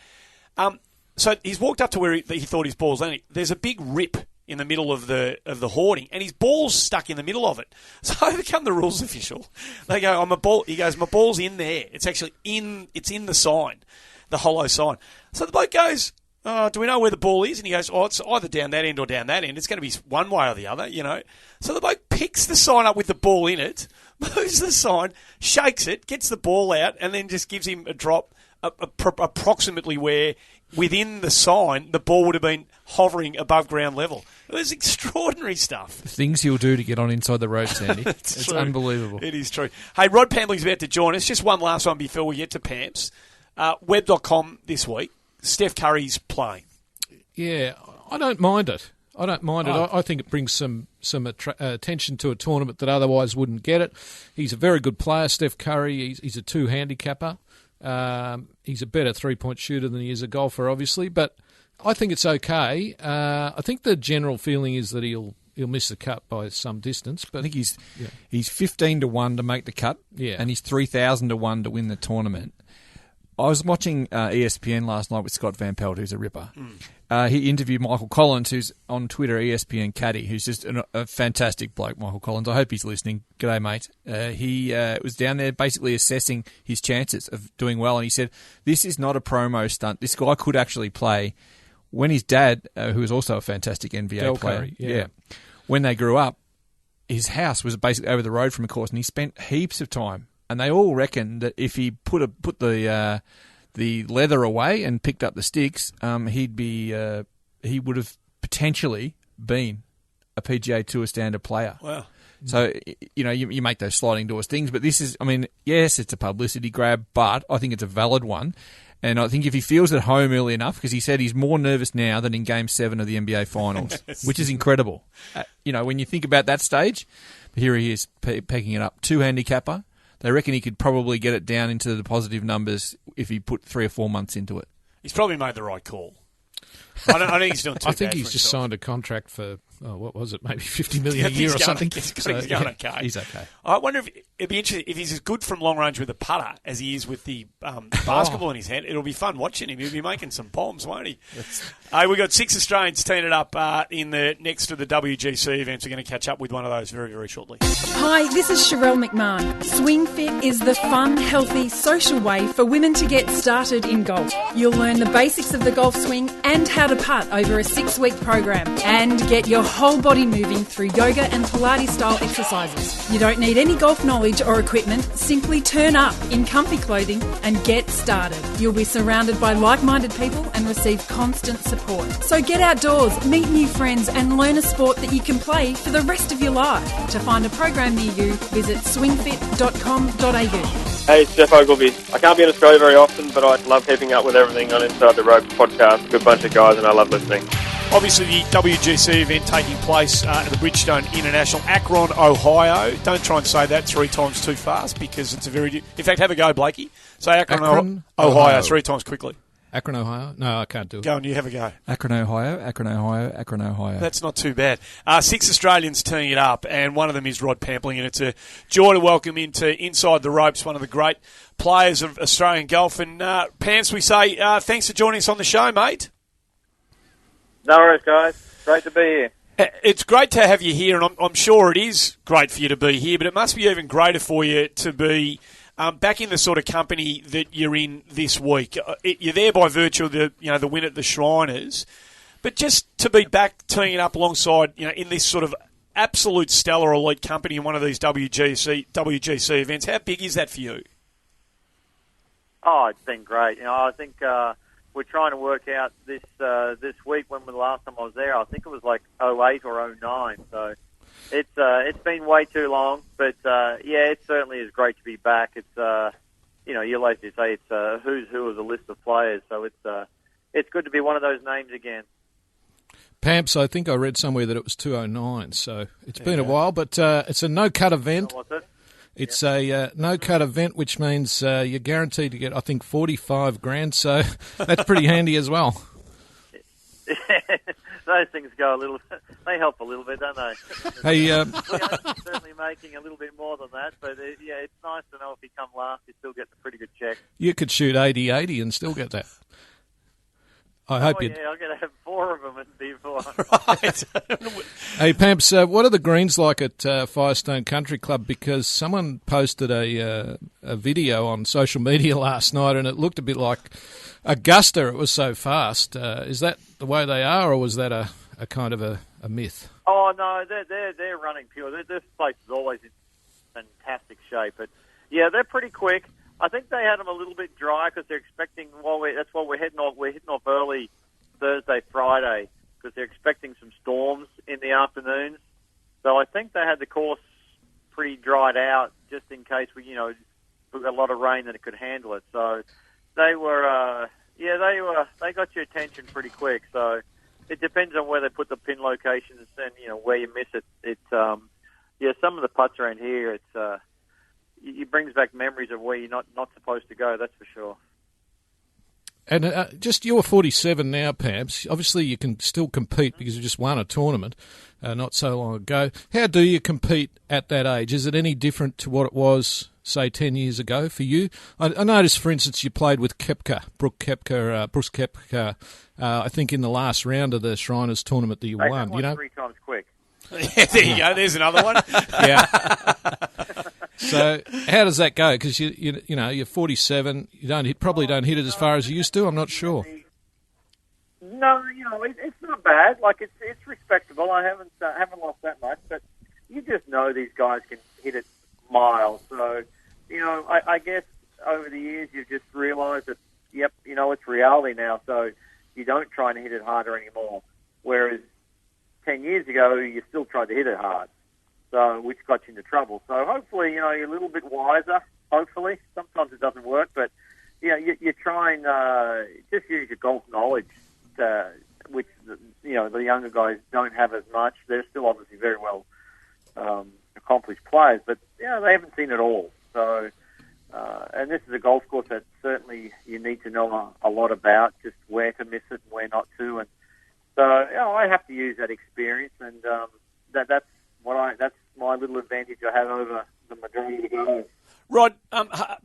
So he's walked up to where he thought his ball's landing. There's a big rip in the middle of the hoarding, and his ball's stuck in the middle of it. So I become the rules official. They go, "I'm a ball." He goes, "My ball's in there. It's actually it's in the sign, the hollow sign." So the bloke goes, "Oh, do we know where the ball is?" And he goes, "Oh, it's either down that end or down that end. It's going to be one way or the other, you know." So the bloke picks the sign up with the ball in it, moves the sign, shakes it, gets the ball out, and then just gives him a drop approximately where within the sign the ball would have been hovering above ground level. It was extraordinary stuff. The things he'll do to get on inside the ropes, Andy. It's unbelievable. It is true. Hey, Rod Pampling's about to join us. Just one last one before we get to Pamps. Web.com this week. Steph Curry's playing. Yeah, I don't mind it. I think it brings some attention to a tournament that otherwise wouldn't get it. He's a very good player, Steph Curry. He's a two-handicapper. He's a better three-point shooter than he is a golfer, obviously. But I think it's okay. I think the general feeling is that he'll miss the cut by some distance. But I think he's 15-1 to make the cut, and he's 3,000-1 to win the tournament. I was watching ESPN last night with Scott Van Pelt, who's a ripper. He interviewed Michael Collins, who's on Twitter, ESPN Caddy, who's just a fantastic bloke, Michael Collins. I hope he's listening. G'day, mate. He was down there basically assessing his chances of doing well, and he said, this is not a promo stunt. This guy could actually play. When his dad, who was also a fantastic NBA player, Curry, when they grew up, his house was basically over the road from a course, and he spent heaps of time. And they all reckon that if he put the leather away and picked up the sticks, he would have potentially been a PGA Tour standard player. Wow! So you make those sliding doors things, but this is, I mean, yes, it's a publicity grab, but I think it's a valid one. And I think if he feels at home early enough, because he said he's more nervous now than in Game 7 of the NBA Finals, which is incredible. When you think about that stage, here he is pecking it up, two-handicapper. They reckon he could probably get it down into the positive numbers if he put 3 or 4 months into it. He's probably made the right call. I think he's doing too I think bad he's for just himself. signed a contract for, what was it, maybe $50 million a year or something. He's going okay. He's okay. I wonder if it'd be interesting if he's as good from long range with a putter as he is with the basketball in his hand. It'll be fun watching him. He'll be making some bombs, won't he? We've got 6 Australians teeing it up in the next to the WGC events. We're going to catch up with one of those very, very shortly. Hi, this is Cheryl Mcmahon. Swing Fit is the fun, healthy, social way for women to get started in golf. You'll learn the basics of the golf swing and how to putt over a 6-week program and get your whole body moving through yoga and Pilates-style exercises. You don't need any golf knowledge or equipment. Simply turn up in comfy clothing and get started. You'll be surrounded by like-minded people and receive constant support. So get outdoors, meet new friends and learn a sport that you can play for the rest of your life. To find a program near you, visit swingfit.com.au. Hey, it's Jeff Ogilvy. I can't be in Australia very often, but I love keeping up with everything on Inside the Ropes podcast. Good bunch of guys, and I love listening. Obviously, the WGC event taking place at the Bridgestone International, Akron, Ohio. Don't try and say that 3 times too fast because it's a very... In fact, have a go, Blakey. Say Akron, Ohio 3 times quickly. Akron, Ohio? No, I can't do it. Go on, you have a go. Akron, Ohio, Akron, Ohio, Akron, Ohio. That's not too bad. 6 Australians teeing it up, and one of them is Rod Pampling, and it's a joy to welcome into Inside the Ropes, one of the great players of Australian golf. And Pants, we say thanks for joining us on the show, mate. No worries, guys. Great to be here. It's great to have you here, and I'm sure it is great for you to be here, but it must be even greater for you to be back in the sort of company that you're in this week. You're there by virtue of the win at the Shriners, but just to be back teeing it up alongside, in this sort of absolute stellar elite company in one of these WGC events. How big is that for you? Oh, it's been great. I think we're trying to work out this week. When was the last time I was there? I think it was like 08 or 09. So it's been way too long. But it certainly is great to be back. It's you like to say it's who's who of the list of players. So it's good to be one of those names again. Pamps, I think I read somewhere that it was 209. So it's been a while, but it's a no-cut event. What's it? It's a no-cut event, which means you're guaranteed to get, I think, 45 grand. So that's pretty handy as well. Those things go they help a little bit, don't they? Hey, we're certainly making a little bit more than that, but it's nice to know if you come last, you still get a pretty good check. You could shoot 80-80 and still get that. I hope you. Yeah, I'm going to have 4 of them and be Right. Hey, Pamps, what are the greens like at Firestone Country Club? Because someone posted a video on social media last night, and it looked a bit like Augusta. It was so fast. Is that the way they are, or was that a kind of a myth? Oh no, they're running pure. This place is always in fantastic shape, but yeah, they're pretty quick. I think they had them a little bit dry because they're expecting. That's why we're heading off. We're heading off early Thursday, Friday because they're expecting some storms in the afternoons. So I think they had the course pretty dried out just in case we got a lot of rain that it could handle it. So they were, they got your attention pretty quick. So it depends on where they put the pin locations and where you miss it. It's some of the putts around here. It brings back memories of where you're not supposed to go, that's for sure. And just you're 47 now, Pamps. Obviously, you can still compete because you just won a tournament not so long ago. How do you compete at that age? Is it any different to what it was, say, 10 years ago for you? I noticed, for instance, you played with Bruce Koepka, I think in the last round of the Shriners tournament that you won. 3 times quick. Yeah, there you go. There's another one. Yeah. So how does that go? Because you're 47. You probably don't hit it as far as you used to. I'm not sure. No, it's not bad. Like it's respectable. I haven't lost that much, but you just know these guys can hit it miles. So I guess over the years you've just realised that it's reality now. So you don't try and hit it harder anymore. Whereas 10 years ago you still tried to hit it hard. So, which got you into trouble. So hopefully, you're a little bit wiser, hopefully. Sometimes it doesn't work, but, you try and just use your golf knowledge, which, the younger guys don't have as much. They're still obviously very well accomplished players, but, they haven't seen it all. So, and this is a golf course that certainly you need to know a lot about, just where to miss it and where not to. And so, I have to use that experience, and that's my little advantage I have over the majority of the guys. Rod,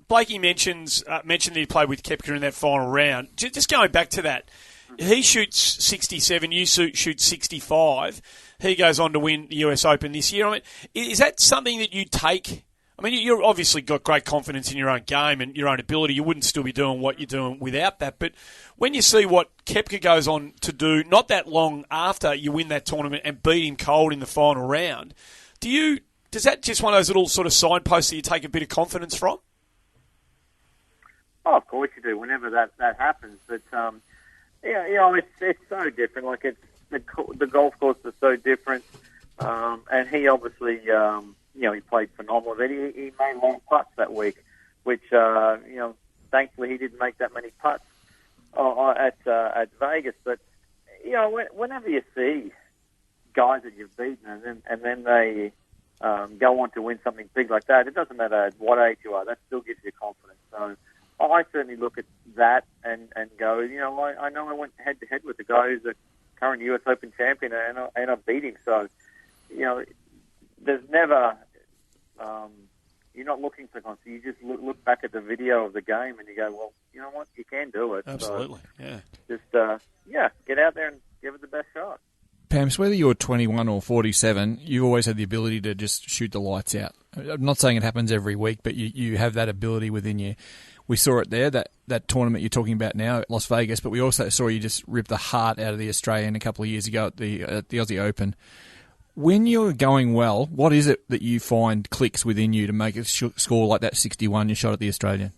Blakey mentioned that he played with Koepka in that final round. Just going back to that, he shoots 67, you shoot 65. He goes on to win the US Open this year. I mean, is that something that you take? I mean, you've obviously got great confidence in your own game and your own ability. You wouldn't still be doing what you're doing without that. But when you see what Koepka goes on to do not that long after you win that tournament and beat him cold in the final round, does that just one of those little sort of signposts that you take a bit of confidence from? Oh, of course you do. Whenever that happens, but it's so different. Like the golf course is so different, and he obviously he played phenomenal. But he made a lot of putts that week, which thankfully he didn't make that many putts at Vegas. But whenever you see guys that you've beaten and then they go on to win something big like that, it doesn't matter at what age you are, that still gives you confidence. So I certainly look at that and go, I know I went head to head with the guy who's a current US Open champion and I beat him. So there's never you're not looking for confidence. You just look back at the video of the game and you go, well, you know what, you can do it. Absolutely, so just get out there and give it the best shot. Pams, whether you're 21 or 47, you've always had the ability to just shoot the lights out. I'm not saying it happens every week, but you have that ability within you. We saw it there, that tournament you're talking about now at Las Vegas, but we also saw you just rip the heart out of the Australian a couple of years ago at the Aussie Open. When you're going well, what is it that you find clicks within you to make a score like that 61 you shot at the Australian?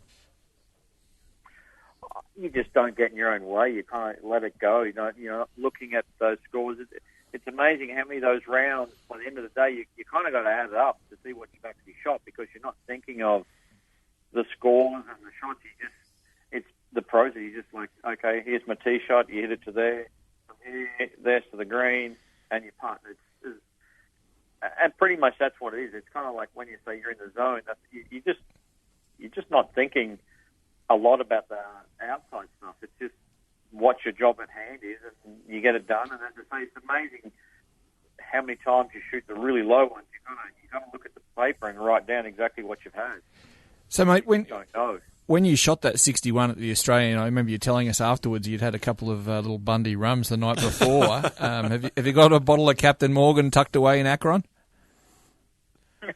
You just don't get in your own way. You kind of let it go. You're not looking at those scores. It's amazing how many of those rounds, by the end of the day, you kind of got to add it up to see what you've actually shot because you're not thinking of the scores and the shots. It's the process. You're just like, okay, here's my tee shot. You hit it to there, from here, there's to the green, and you putt. And pretty much that's what it is. It's kind of like when you say you're in the zone. You're just not thinking a lot about the outside stuff. It's just what your job at hand is, and you get it done. And as I say, it's amazing how many times you shoot the really low ones. You got to look at the paper and write down exactly what you've had. So, mate, when when you shot that 61 at the Australian, I remember you telling us afterwards you'd had a couple of little Bundy rums the night before. Have you got a bottle of Captain Morgan tucked away in Akron?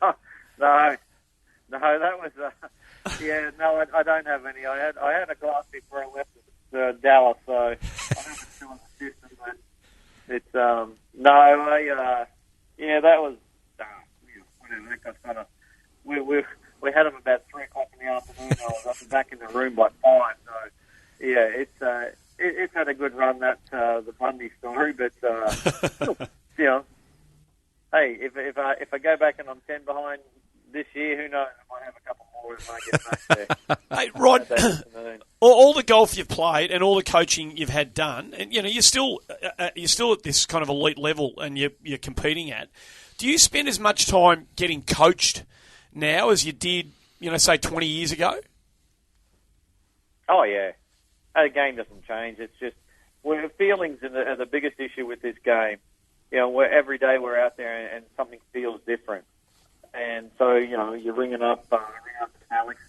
No, that was I don't have any. I had a glass before I left Dallas, so I don't have it still in the system. But it's that was whatever. That got kind of we had them about 3 o'clock in the afternoon. I was up and back in the room by 5. So yeah, it's had a good run, that the Bundy story, but hey, if I go back and I'm 10 behind this year, who knows? I might have a couple more when I get back there. Hey, Rod, all the golf you've played and all the coaching you've had done, and you're still at this kind of elite level, and you're competing at. Do you spend as much time getting coached now as you did, say 20 years ago? Oh yeah, the game doesn't change. It's just feelings are the biggest issue with this game. Where every day we're out there and something feels different. And so, you're ringing up Alex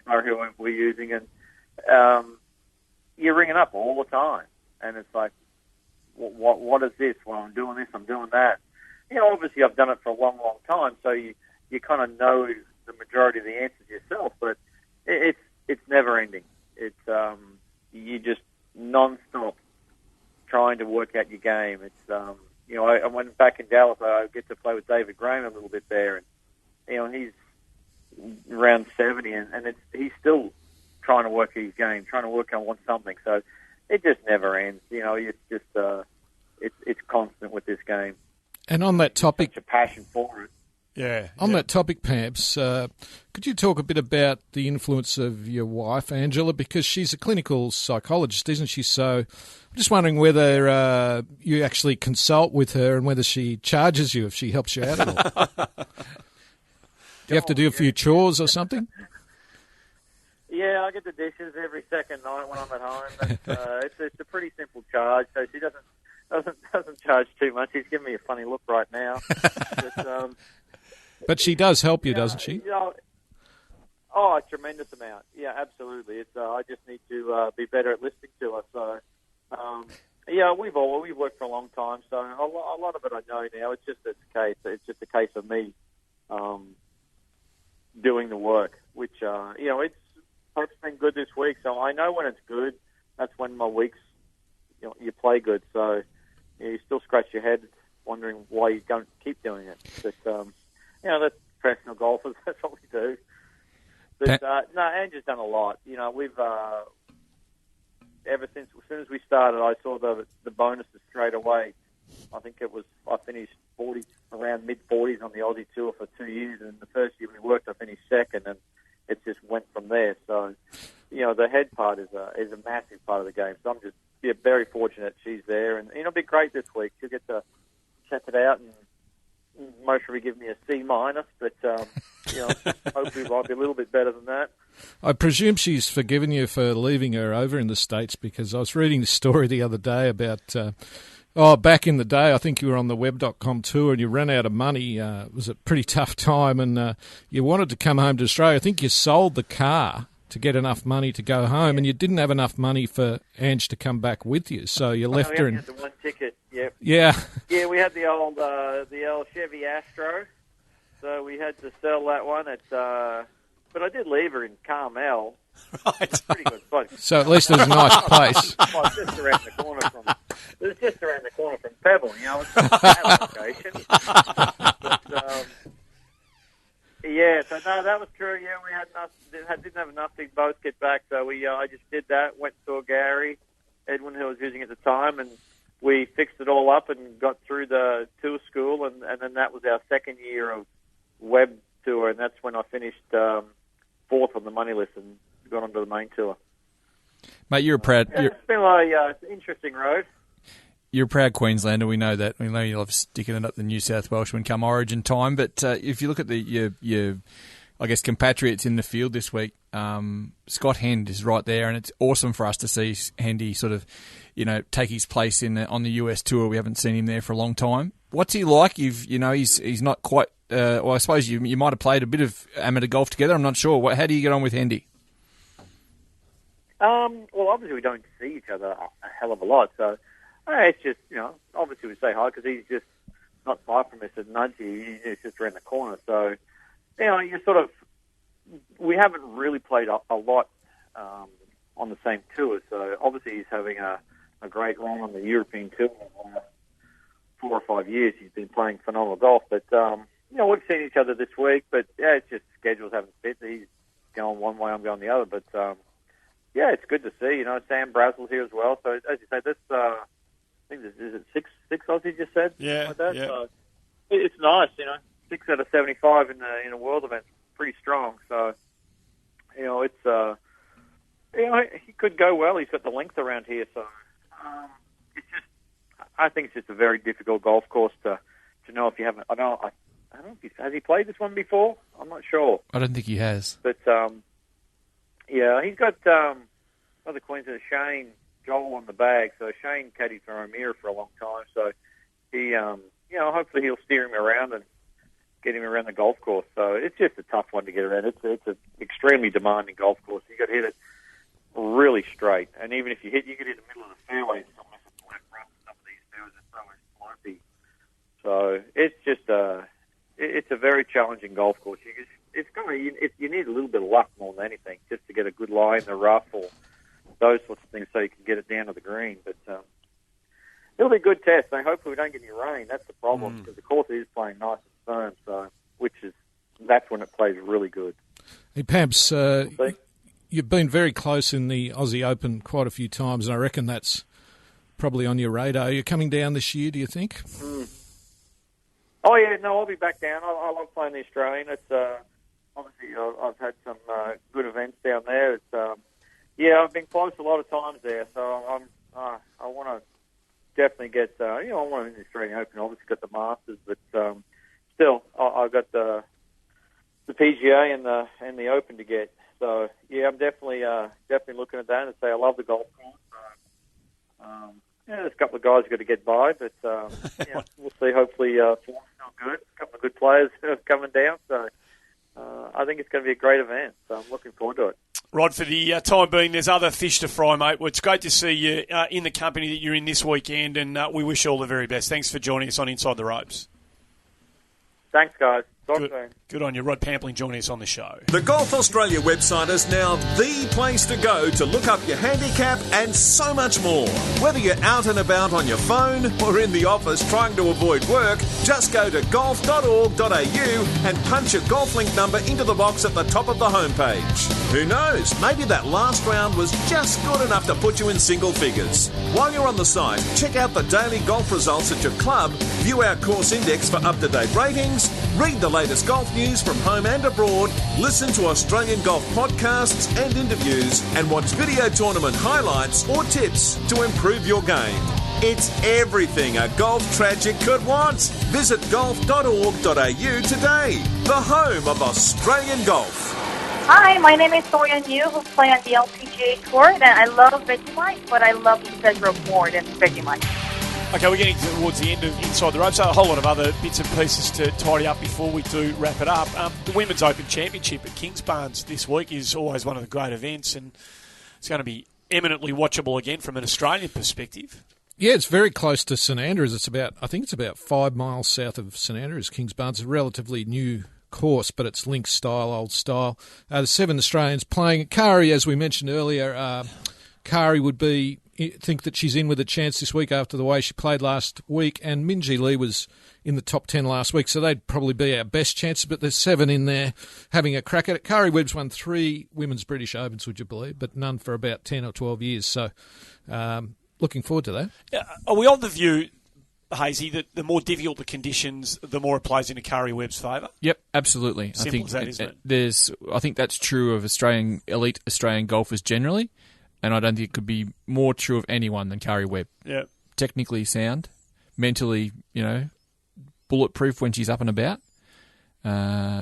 Murray, who we're using, and you're ringing up all the time. And it's like, what is this? Well, I'm doing this, I'm doing that. Obviously I've done it for a long, long time, so you kind of know the majority of the answers yourself, but it's never ending. It's you just non-stop trying to work out your game. It's I went back in Dallas. I get to play with David Graham a little bit there, and he's around 70, and he's still trying to work his game, trying to work on something. So it just never ends. It's just it's constant with this game. And on that topic, such a passion for it. Yeah. On that topic, Pamps, could you talk a bit about the influence of your wife, Angela, because she's a clinical psychologist, isn't she? So I'm just wondering whether you actually consult with her and whether she charges you if she helps you out at all. Do you have to do a few chores or something? Yeah, I get the dishes every second night when I'm at home. It's a pretty simple charge, so she doesn't charge too much. She's giving me a funny look right now. But she does help you, doesn't she? A tremendous amount. Yeah, absolutely. I just need to be better at listening to her. So, we've worked for a long time, so a lot of it I know now. It's just a case of me doing the work, which it's been good this week. So I know when it's good. That's when my weeks, you play good. So you still scratch your head wondering why you don't keep doing it. But that's professional golfers. That's what we do. But Angie's done a lot. We've ever since as soon as we started, I saw the bonuses straight away. I think I finished 40 around mid-40s on the Aussie Tour for 2 years, and the first year we worked, I finished second, and it just went from there. So, the head part is a massive part of the game. So I'm just very fortunate she's there, and it'll be great this week. She'll get to check it out, and most probably give me a C-, but hopefully I'll be a little bit better than that. I presume she's forgiven you for leaving her over in the States, because I was reading the story the other day about, back in the day, I think you were on the web.com tour and you ran out of money. It was a pretty tough time, and you wanted to come home to Australia. I think you sold the car to get enough money to go home, and you didn't have enough money for Ange to come back with you, so you left her. We had the one ticket. Yep. Yeah. Yeah, we had the old Chevy Astro, so we had to sell that one but I did leave her in Carmel. Right. It's a pretty good spot. So at least it was a nice place. Well, it's just around the corner from Pebble. It's not a bad location. So no, that was true. Yeah, we didn't have enough to both get back, so I just did that. Went to Gary, Edwin, who was using it at the time, and we fixed it all up and got through the tour school, and then that was our second year of web tour, and that's when I finished fourth on the money list and got onto the main tour. Mate, you're proud. It's been it's an interesting road. You're a proud Queenslander. We know that. We know you love sticking it up the New South Welshman come Origin time. But if you look at your I guess, compatriots in the field this week, Scott Hend is right there, and it's awesome for us to see Hendy sort of, take his place on the US tour. We haven't seen him there for a long time. What's he like? He's not quite. I suppose you might have played a bit of amateur golf together. I'm not sure. How do you get on with Hendy? Well, obviously we don't see each other a hell of a lot, so it's just, obviously we say hi because he's just not far from us at Nudgy. He's just around the corner. So, you sort of, we haven't really played a lot on the same tour. So obviously he's having a great run on the European tour in the last 4 or 5 years. He's been playing phenomenal golf. But, we've seen each other this week. But, it's just schedules haven't fit. He's going one way, I'm going the other. But, it's good to see. Sam Brazel's here as well. So, as you say, this, I think is it six Aussie you just said? Yeah, like that? yeah. So it's nice, 6 out of 75 in a world event, pretty strong. So, it's, he could go well. He's got the length around here. So, I think it's just a very difficult golf course to know if you haven't. I don't know if has he played this one before? I'm not sure. I don't think he has. But he's got other Queensland Shane Joel on the bag. So Shane caddied for O'Meara for a long time. So he, hopefully he'll steer him around and get him around the golf course. So it's just a tough one to get around. It's an extremely demanding golf course. You got to hit it really straight, and even if you hit the middle of the fairway, it's almost at the left front. Some of these fairways are so slopey. So it's just it's a very challenging golf course. You need a little bit of luck more than anything, just to get a good lie in the rough or those sorts of things, so you can get it down to the green. But it'll be a good test. So hopefully we don't get any rain. That's the problem, because the course is playing nice and firm. So that's when it plays really good. Hey Pabs, you've been very close in the Aussie Open quite a few times, and I reckon that's probably on your radar. Are you coming down this year, do you think? Oh, yeah, no, I'll be back down. I love playing the Australian. It's obviously I've had some good events down there. It's I've been close a lot of times there, so I want to definitely get. I want to win the Australian Open. Obviously, got the Masters, but still, I've got the PGA and the Open to get. So I'm definitely looking at that and say I love the golf course. There's a couple of guys who've got to get by, but we'll see. Hopefully, form's still good. A couple of good players coming down, so I think it's going to be a great event. So I'm looking forward to it. Rod, for the time being, there's other fish to fry, mate. Well, it's great to see you in the company that you're in this weekend, and we wish you all the very best. Thanks for joining us on Inside the Ropes. Thanks, guys. Good on you. Rod Pampling joining us on the show. The Golf Australia website is now the place to go to look up your handicap and so much more. Whether you're out and about on your phone or in the office trying to avoid work, just go to golf.org.au and punch your golf link number into the box at the top of the homepage. Who knows, maybe that last round was just good enough to put you in single figures. While you're on the site, check out the daily golf results at your club, view our course index for up-to-date ratings, read the latest golf news from home and abroad, listen to Australian golf podcasts and interviews, and watch video tournament highlights or tips to improve your game. It's everything a golf tragic could want. Visit golf.org.au today, the home of Australian golf. Hi, my name is Soyan Yu, who play on the LPGA Tour, and I love Vegemite, but I love the Pedro more than Vegemite. Okay, we're getting towards the end of Inside the Ropes. So a whole lot of other bits and pieces to tidy up before we do wrap it up. The Women's Open Championship at Kingsbarns this week is always one of the great events, and it's going to be eminently watchable again from an Australian perspective. Yeah, it's very close to St Andrews. I think it's about 5 miles south of St Andrews, Kingsbarns. It's a relatively new course, but it's link style, old style. There's 7 Australians playing. Karrie, as we mentioned earlier, Karrie would think that she's in with a chance this week after the way she played last week, and Minjee Lee was in the top 10 last week, so they'd probably be our best chances, but there's 7 in there having a crack at it. Karrie Webb's won 3 Women's British Opens, would you believe, but none for about 10 or 12 years, so looking forward to that. Are we on the view, Hazy, that the more difficult the conditions, the more it plays into Karrie Webb's favour? Yep, absolutely. Simple as that, isn't it? I think that's true of elite Australian golfers generally, and I don't think it could be more true of anyone than Karrie Webb. Yeah. Technically sound, mentally, bulletproof when she's up and about.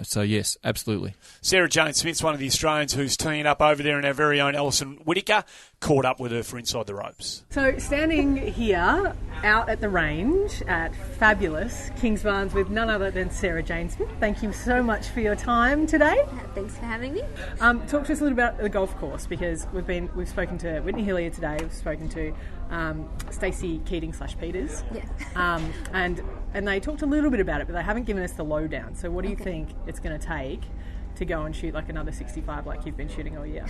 So, yes, absolutely. Sarah Jane Smith's one of the Australians who's teeing up over there, and our very own Alison Whittaker caught up with her for Inside the Ropes. So standing here out at the range at fabulous Kingsbarns with none other than Sarah Jane Smith. Thank you so much for your time today. Thanks for having me. Talk to us a little about the golf course, because we've spoken to Whitney Hillier today. We've spoken to Stacey Keating / Peters. Yes. And they talked a little bit about it, but they haven't given us the lowdown. So what do you think it's going to take to go and shoot like another 65 like you've been shooting all year?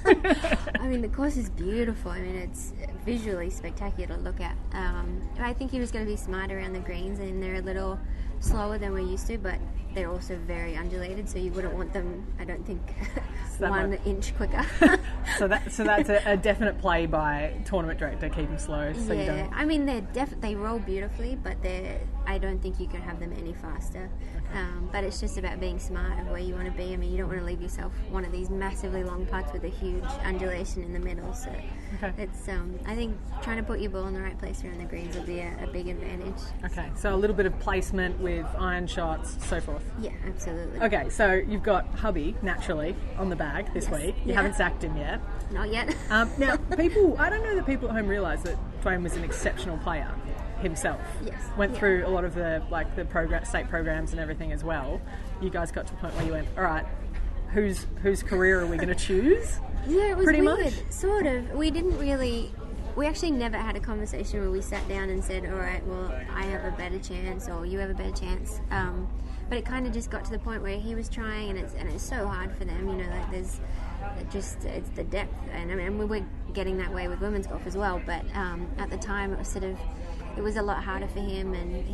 I mean, the course is beautiful. I mean, it's visually spectacular to look at. I think he was going to be smart around the greens, and they're a little slower than we're used to, but they're also very undulated, so you wouldn't want them, I don't think, 1 inch quicker. So that's a definite play by tournament director, keep them slow. So you don't... I mean, they roll beautifully, but I don't think you can have them any faster. Okay. But it's just about being smart of where you want to be. I mean, you don't want to leave yourself one of these massively long putts with a huge undulation in the middle. So it's, I think trying to put your ball in the right place around the greens will be a big advantage. Okay, so a little bit of placement with iron shots, so forth. Yeah, absolutely. Okay, so you've got hubby, naturally, on the bag this week. You haven't sacked him yet. Not yet. Now, I don't know that people at home realise that Dwayne was an exceptional player himself. Yes. Went through a lot of the state programs and everything as well. You guys got to the point where you went, all right, whose career are we going to choose? Yeah, it was pretty weird. Much. Sort of. We actually never had a conversation where we sat down and said, all right, well, I have a better chance or you have a better chance. But it kind of just got to the point where he was trying, and it's so hard for them, like there's it's the depth, and I mean we're getting that way with women's golf as well, but at the time it was a lot harder for him, and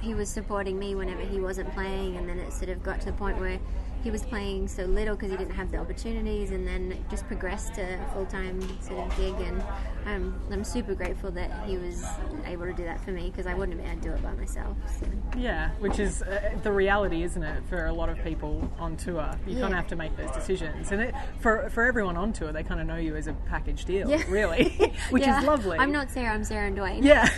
he was supporting me whenever he wasn't playing, and then it sort of got to the point where he was playing so little because he didn't have the opportunities, and then it just progressed to a full-time sort of gig, and I'm super grateful that he was able to do that for me, because I wouldn't have been able to do it by myself. So. Yeah, which is the reality, isn't it, for a lot of people on tour? You kind of have to make those decisions, and for everyone on tour, they kind of know you as a package deal, really, which is lovely. I'm not Sarah, I'm Sarah and Dwayne. Yeah.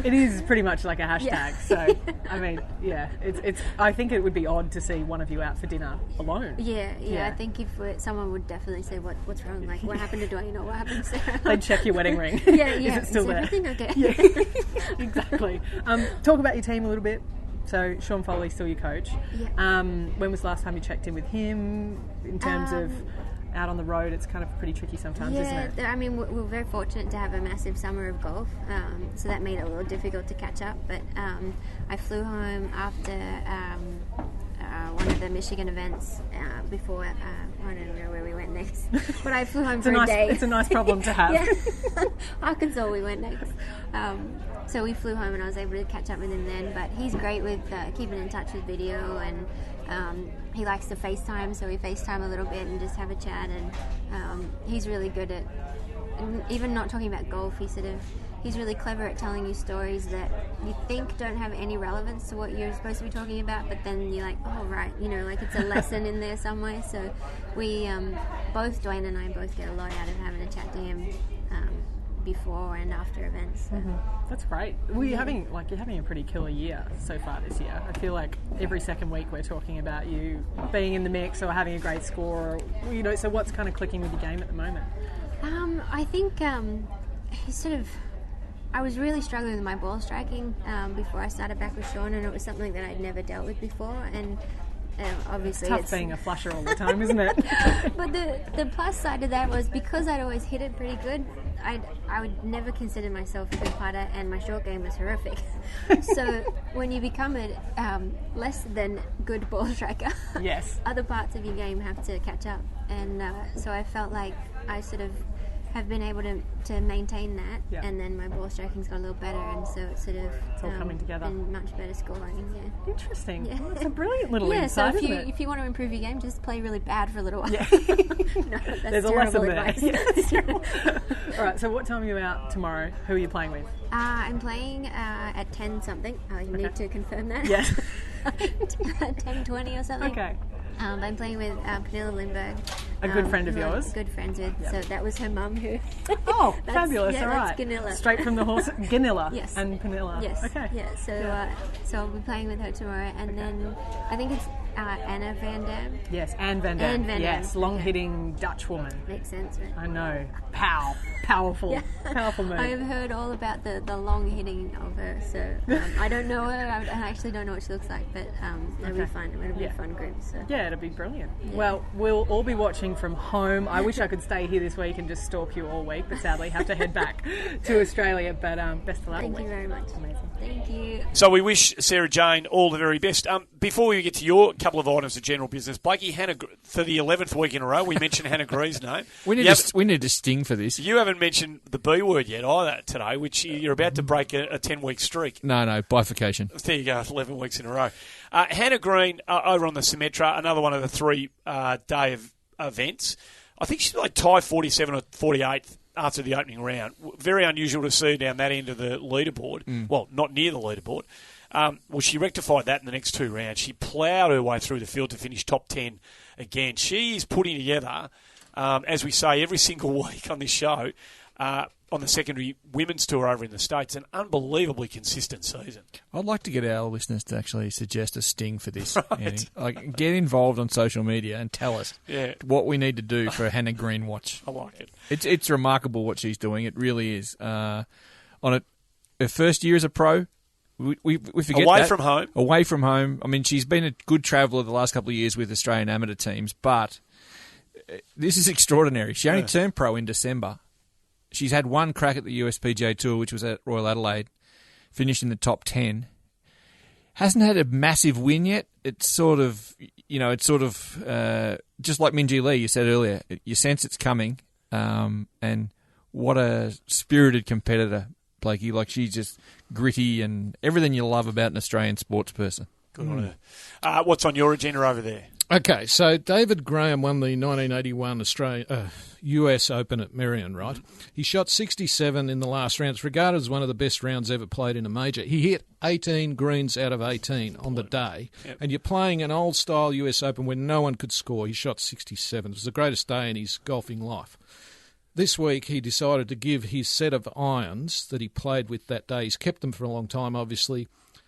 It is pretty much like a hashtag, yeah. So, I mean, yeah, it's. I think it would be odd to see one of you out for dinner alone. Yeah. I think if someone would definitely say, what's wrong? Like, what happened to Dwayne or what happened to Sarah? They'd check your wedding ring. Yeah. Is it still there? Everything okay? Yeah, exactly. Talk about your team a little bit. So, Sean Foley's still your coach. Yeah. When was the last time you checked in with him in terms of out on the road? It's kind of pretty tricky sometimes, isn't it? I mean, we're very fortunate to have a massive summer of golf, so that made it a little difficult to catch up. But I flew home after one of the Michigan events before. I don't know where we went next, but I flew home for a day. It's a nice problem to have. Yeah. Arkansas we went next. So we flew home and I was able to catch up with him then. But he's great with keeping in touch with video, and he likes to FaceTime, so we FaceTime a little bit and just have a chat. And he's really good at, even not talking about golf, he's really clever at telling you stories that you think don't have any relevance to what you're supposed to be talking about, but then you're like, oh right, like it's a lesson in there somewhere. So we both, Dwayne and I, both get a lot out of having a chat to him before and after events. So. Mm-hmm. That's great. Well, you're having a pretty killer year so far this year. I feel like every second week we're talking about you being in the mix or having a great score. Or, so what's kind of clicking with your game at the moment? I think I was really struggling with my ball striking before I started back with Sean, and it was something that I'd never dealt with before, and obviously it's tough being a flusher all the time, isn't it? But the plus side of that was, because I'd always hit it pretty good, I would never consider myself a good putter, and my short game was horrific. So when you become a less than good ball striker, yes, other parts of your game have to catch up, and so I felt like I sort of have been able to maintain that, and then my ball striking's got a little better, and so it's sort of it's all coming together. Been much better scoring. Yeah. Interesting. Yeah. Well, it's a brilliant little insight, so if you want to improve your game, just play really bad for a little while. Yeah. No, that's there's a lesson advice. there. All right. So what time are you out tomorrow? Who are you playing with? I'm playing at 10 something. You need to confirm that. Yes. 10:20 or something. Okay. I'm playing with Pernilla Lindberg. A good friend of yours? I'm good friends with. Yep. So that was her mum who... Oh, fabulous. Yeah, all right. That's Ganilla. Straight from the horse. Ganilla. Yes. And Pernilla. Yes. Okay. Yeah, so I'll be playing with her tomorrow. And then I think it's Anna Van Dam. Yes, Anne Van Dam. Anne Van Dam. Yes, long-hitting Dutch woman. Makes sense, right? I know. Powerful. Yeah. Powerful move. I've heard all about the long hitting of her, so I don't know her. I actually don't know what she looks like, but it'll be fun. It'll be a fun group. So. Yeah, it'll be brilliant. Yeah. Well, we'll all be watching from home. I wish I could stay here this week and just stalk you all week, but sadly have to head back to Australia. But best of luck. Thank you very much. Amazing. Thank you. So we wish Sarah Jane all the very best. Before we get to your couple of items of general business, Blakey, Hannah, for the 11th week in a row, we mentioned Hannah Gree's name. We need to sting for this. You haven't mentioned the B word yet either today, which you're about to break a 10-week streak. No, bifurcation. There you go, 11 weeks in a row. Hannah Green over on the Symmetra, another one of the 3-day events. I think she's like tied 47 or 48 after the opening round. Very unusual to see down that end of the leaderboard. Well, not near the leaderboard. Well, she rectified that in the next 2 rounds. She ploughed her way through the field to finish top 10 again. She is putting together, as we say every single week on this show, on the secondary women's tour over in the States, an unbelievably consistent season. I'd like to get our listeners to actually suggest a sting for this, Andy. Like, get involved on social media and tell us what we need to do for a Hannah Green watch. I like it. It's remarkable what she's doing. It really is. On her first year as a pro, we forget Away that. from home. Away from home. I mean, she's been a good traveller the last couple of years with Australian amateur teams, but this is extraordinary. She only turned pro in December. She's had one crack at the USPGA Tour, which was at Royal Adelaide, finished in the top 10. Hasn't had a massive win yet. It's sort of just like Minjee Lee, you said earlier. You sense it's coming, and what a spirited competitor, Blakey. Like, she's just gritty and everything you love about an Australian sports person. Good on her. What's on your agenda over there? Okay, so David Graham won the 1981 US Open at Merion, right? He shot 67 in the last round. It's regarded as one of the best rounds ever played in a major. He hit 18 greens out of 18 on the day, and you're playing an old-style US Open where no one could score. He shot 67. It was the greatest day in his golfing life. This week, he decided to give his set of irons that he played with that day. He's kept them for a long time, obviously.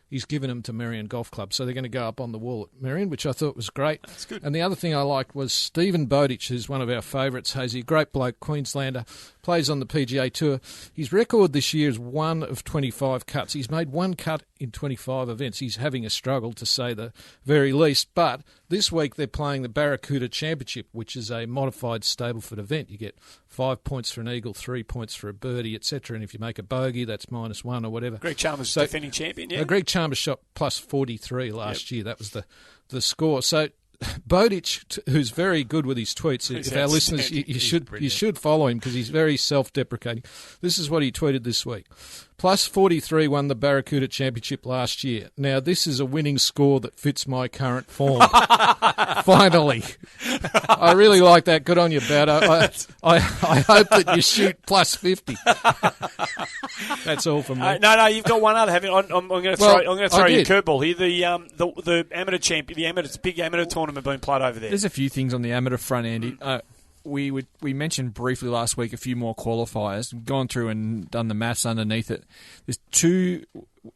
He's given them to Merion Golf Club. So they're going to go up on the wall at Merion, which I thought was great. That's good. And the other thing I liked was Stephen Bowditch, who's one of our favourites, Hazy, great bloke, Queenslander, plays on the PGA Tour. His record this year is 1 of 25 cuts. He's made 1 cut in 25 events. He's having a struggle, to say the very least. But this week they're playing the Barracuda Championship, which is a modified Stableford event. You get 5 points for an eagle, 3 points for a birdie, etc. And if you make a bogey, that's -1 or whatever. Greg Chalmers, defending champion, yeah? Greg Chalmers shot plus 43 last year. That was the score. So Bowditch, who's very good with his tweets, if our listeners, you should follow him because he's very self-deprecating. This is what he tweeted this week. Plus 43 won the Barracuda Championship last year. Now, this is a winning score that fits my current form. Finally. I really like that. Good on you, Bowdo. I hope that you shoot plus 50. That's all from me. No, you've got one other. I'm going to throw you a curveball here. The amateur champion, big amateur tournament being played over there. There's a few things on the amateur front, Andy. We mentioned briefly last week a few more qualifiers. We've gone through and done the maths underneath it. There's 2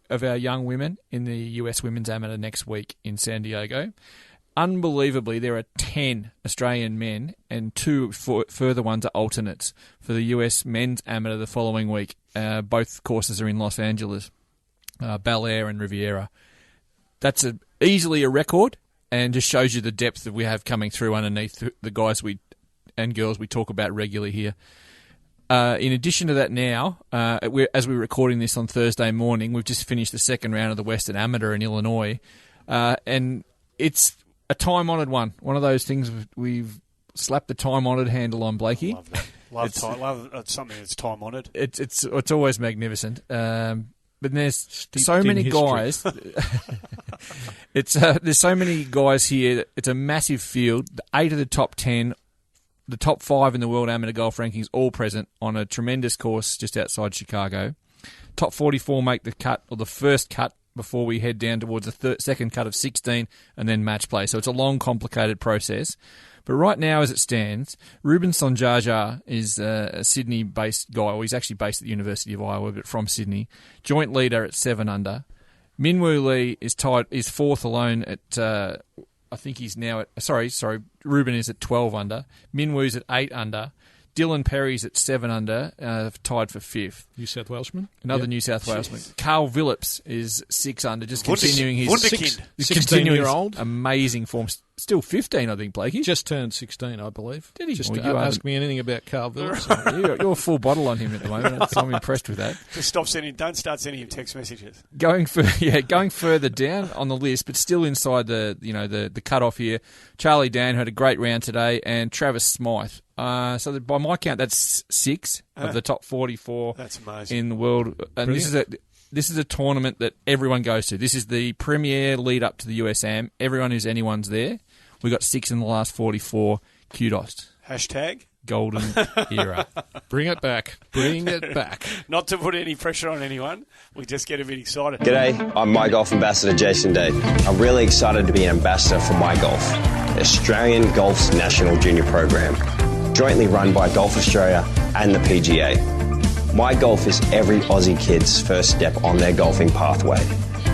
of our young women in the US Women's Amateur next week in San Diego. Unbelievably, there are 10 Australian men and 2 further ones are alternates for the US Men's Amateur the following week. Both courses are in Los Angeles, Bel Air and Riviera. That's easily a record and just shows you the depth that we have coming through underneath the guys and girls we talk about regularly here. In addition to that now, as we're recording this on Thursday morning, we've just finished the second round of the Western Amateur in Illinois, and it's a time-honoured one. One of those things we've slapped the time-honoured handle on, Blakey. Love that. Love something that's time-honoured. It's always magnificent. But there's so many guys. There's so many guys here. It's a massive field. 8 of the top 10, the top 5 in the World Amateur Golf Rankings, all present on a tremendous course just outside Chicago. Top 44 make the cut, or the first cut, before we head down towards the second cut of 16 and then match play. So it's a long, complicated process. But right now, as it stands, Ruben Sonjaja is a Sydney-based guy. Well, he's actually based at the University of Iowa, but from Sydney. Joint leader at 7 under. Minwoo Lee is 4th alone at I think he's now at... Sorry, Ruben is at 12 under. Minwoo's at 8 under. Dylan Perry's at 7 under, tied for 5th. New South Welshman. Another Yep. New South Welshman. Carl Phillips is 6 under, just continuing his... Wunderkind. 16-year-old. Amazing form. Still 15, I think, Blakey. Just turned 16, I believe. Did he? Just Well, ask me anything about Carl Phillips. You're full bottle on him at the moment. I'm impressed with that. Just don't start sending him text messages. Going further down on the list, but still inside the cutoff here. Charlie Dan had a great round today, and Travis Smythe. So by my count, that's 6 of the top 44. That's amazing in the world. And this is a tournament that everyone goes to. This is the premier lead up to the USAM. Everyone who's anyone's there. We got 6 in the last 44. Kudos. Hashtag golden era. Bring it back. Bring it back. Not to put any pressure on anyone, we just get a bit excited. G'day, I'm My Golf Ambassador Jason Day. I'm really excited to be an ambassador for My Golf, Australian Golf's national junior program, jointly run by Golf Australia and the PGA. My Golf is every Aussie kid's first step on their golfing pathway.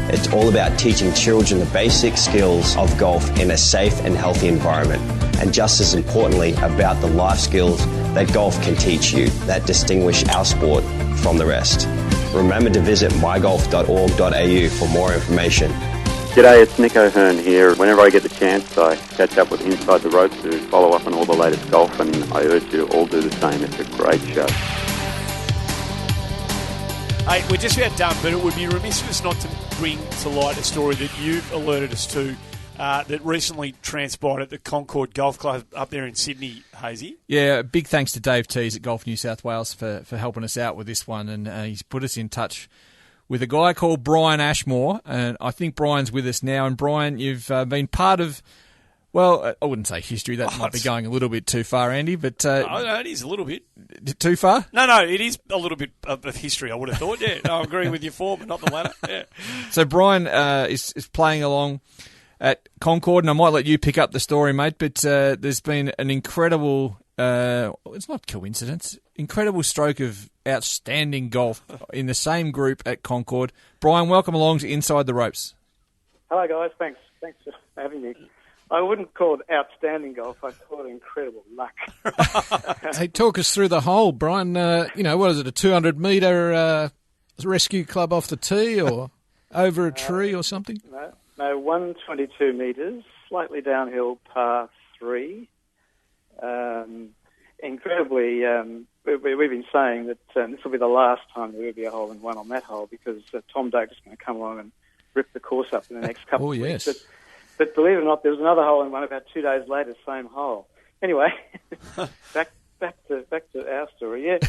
It's all about teaching children the basic skills of golf in a safe and healthy environment, and just as importantly, about the life skills that golf can teach you that distinguish our sport from the rest. Remember to visit mygolf.org.au for more information. G'day, it's Nick O'Hearn here. Whenever I get the chance, I catch up with Inside the Ropes to follow up on all the latest golf, and I urge you to all do the same. It's a great show. Hey, we're just about done, but it would be remiss of us not to bring to light a story that you've alerted us to that recently transpired at the Concord Golf Club up there in Sydney, Hazy. Yeah, big thanks to Dave Tees at Golf New South Wales for helping us out with this one, and he's put us in touch with a guy called Brian Ashmore, and I think Brian's with us now. And Brian, you've been part of... Well, I wouldn't say history. That might be going a little bit too far, Andy. But no, it is a little bit. Too far? No, it is a little bit of history, I would have thought, yeah. No, I'm agreeing with your form, not the latter, yeah. So Brian is playing along at Concord, and I might let you pick up the story, mate, but there's been an incredible, it's not coincidence, incredible stroke of outstanding golf in the same group at Concord. Brian, welcome along to Inside the Ropes. Hello, guys. Thanks for having me. I wouldn't call it outstanding golf. I call it incredible luck. Hey, talk us through the hole, Brian. What is it, a 200-metre rescue club off the tee or over a tree or something? No, 122 metres, slightly downhill, par 3. Incredibly, we've been saying that this will be the last time there will be a hole-in-one on that hole because Tom Doak is going to come along and rip the course up in the next couple of weeks. Yes. But believe it or not, there was another hole-in-one about 2 days later, same hole. Anyway, back to our story. Yeah.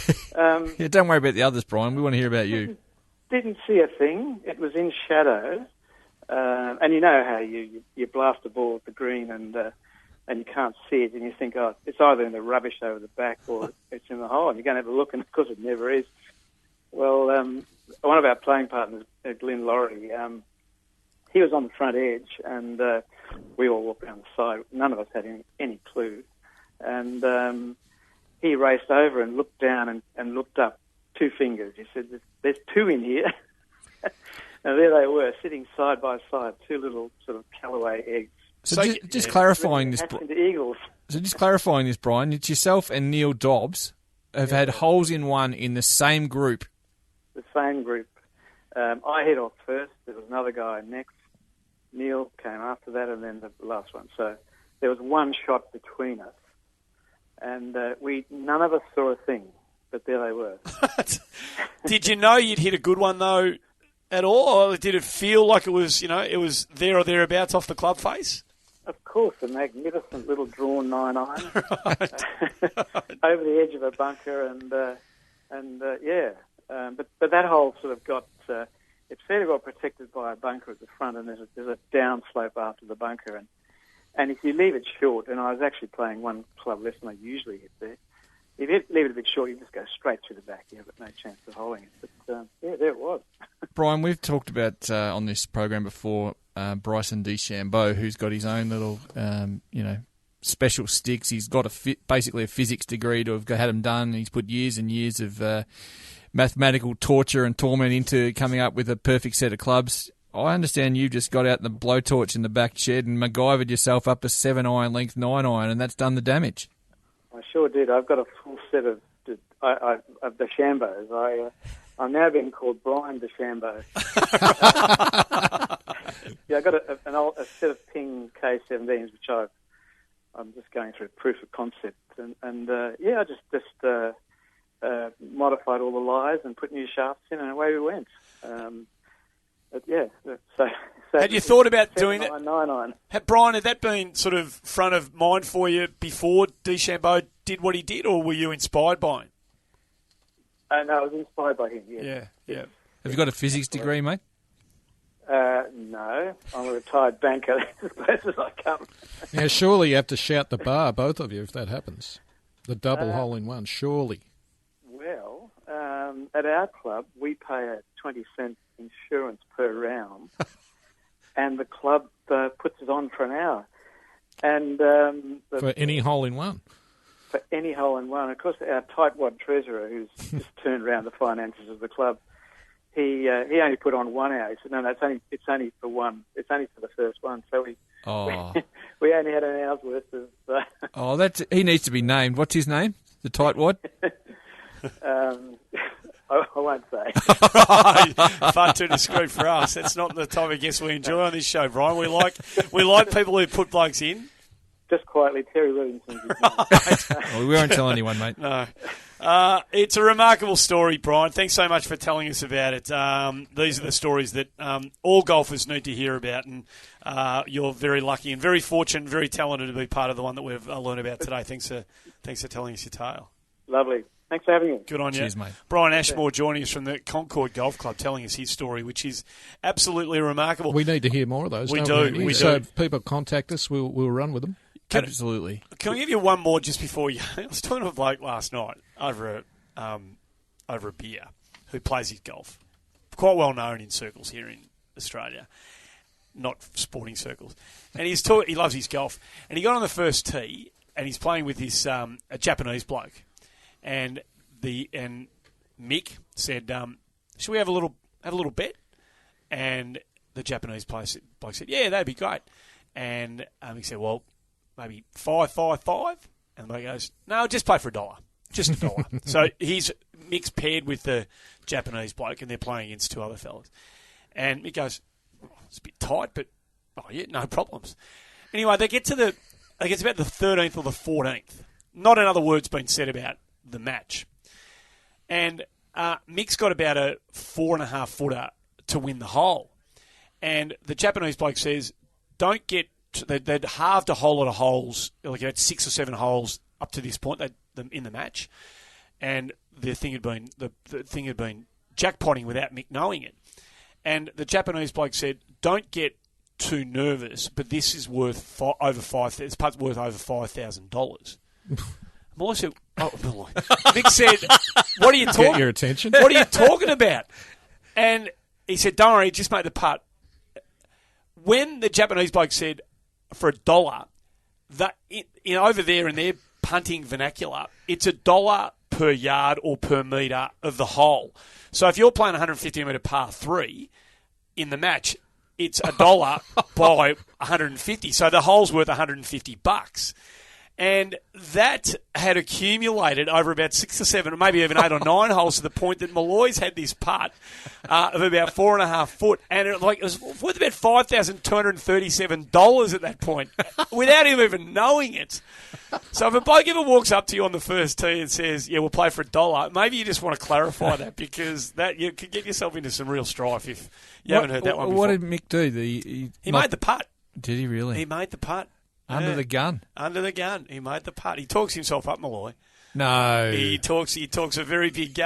Yeah, don't worry about the others, Brian. We want to hear about you. Didn't see a thing. It was in shadow, and you know how you blast a ball at the green and you can't see it, and you think, oh, it's either in the rubbish over the back or it's in the hole, and you're going to have a look, and of course it never is. Well, one of our playing partners, Glenn Laurie, he was on the front edge, and we all walked around the side. None of us had any clue. And he raced over and looked down and looked up, 2 fingers. He said, there's 2 in here. And there they were, sitting side by side, 2 little sort of Callaway eggs. So just clarifying this, eagles. So just clarifying this, Brian, it's yourself and Neil Dobbs have had holes in one in the same group. The same group. I hit off first. There was another guy next. Neil came after that, and then the last one. So there was one shot between us, and none of us saw a thing, but there they were. Did you know you'd hit a good one though, at all, or did it feel like it was there or thereabouts off the club face? Of course, a magnificent little drawn 9-iron over the edge of a bunker, but that hole sort of got. It's fairly well protected by a bunker at the front, and there's a downslope after the bunker. And if you leave it short, and I was actually playing one club less than I usually hit there, if you leave it a bit short, you just go straight through the back. You have no chance of holding it. But, there it was. Brian, we've talked about on this program before Bryson DeChambeau, who's got his own little, special sticks. He's got basically a physics degree to have had them done. He's put years and years of mathematical torture and torment into coming up with a perfect set of clubs. I understand you just got out the blowtorch in the back shed and MacGyvered yourself up a 7-iron length 9-iron, and that's done the damage. I sure did. I've got a full set of the Shambos. I'm now being called Brian DeChambeau. Yeah, I got a set of Ping K17s, which I'm just going through proof of concept, and I just modified all the lies and put new shafts in, and away we went. So had you thought about doing that? 9-iron. Brian, had that been sort of front of mind for you before DeChambeau did what he did, or were you inspired by him? No, I was inspired by him, yes. Yeah. Have you got a physics degree, mate? No, I'm a retired banker. That's as close as I come. Now, surely you have to shout the bar, both of you, if that happens. The double hole-in-one, surely. Well, at our club, we pay a 20-cent insurance per round, and the club puts it on for an hour. And for any hole-in-one? For any hole-in-one. Of course, our tightwad treasurer, who's just turned around the finances of the club, he only put on 1 hour. He said, no, it's only for one. It's only for the first one. So we only had an hour's worth of... he needs to be named. What's his name? The tightwad? I won't say. Far too discreet for us. That's not the type of guests we enjoy on this show, Brian. We like people who put blokes in. Just quietly, Terry Livingston. Well, we won't tell anyone, mate. No. It's a remarkable story, Brian. Thanks so much for telling us about it. These are the stories that all golfers need to hear about, and you're very lucky and very fortunate, very talented to be part of the one that we've learned about today. Thanks for telling us your tale. Lovely. Thanks for having me. Good on you. Cheers, mate. Brian Ashmore joining us from the Concord Golf Club, telling us his story, which is absolutely remarkable. We need to hear more of those. We don't do. So if people contact us, we'll run with them. Absolutely. Can I give you one more just before you? I was talking to a bloke last night over a beer who plays his golf. Quite well known in circles here in Australia, not sporting circles. And he loves his golf. And he got on the first tee and he's playing with this a Japanese bloke. And Mick said, "Should we have a little bet?" And the Japanese bloke said, "Yeah, that'd be great." And he said, "Well, maybe 5-5-5." And the bloke goes, "No, just play for $1. Just $1." So he's Mick's paired with the Japanese bloke, and they're playing against two other fellas. And Mick goes, "It's a bit tight, but no problems." Anyway, they get about the 13th or the 14th. Not another word's been said about the match. And Mick's got about a 4.5 footer to win the hole. And the Japanese bloke says, they'd halved a whole lot of holes, like about 6 or 7 holes up to this point in the match. And the thing had been jackpotting without Mick knowing it. And the Japanese bloke said, "Don't get too nervous, but this is worth over $5,000. Molly said, Mick said, "What are you talking? Get your attention. What are you talking about?" And he said, "Don't worry, just make the putt." When the Japanese bloke said for $1, over there in their punting vernacular, it's $1 per yard or per metre of the hole. So if you're playing 150-metre par 3 in the match, it's $1 by 150. So the hole's worth $150. And that had accumulated over about 6 or 7, or maybe even 8 or 9 holes to the point that Malloy's had this putt of about 4.5 foot, and it was worth about $5,237 at that point, without him even knowing it. So if a bloke ever walks up to you on the first tee and says, "Yeah, we'll play for $1," maybe you just want to clarify that, because that you could get yourself into some real strife if you haven't heard that one before. What did Mick do? He made the putt. Did he really? He made the putt. Under the gun. Under the gun. He made the putt. He talks himself up, Malloy. No. He talks a very big game.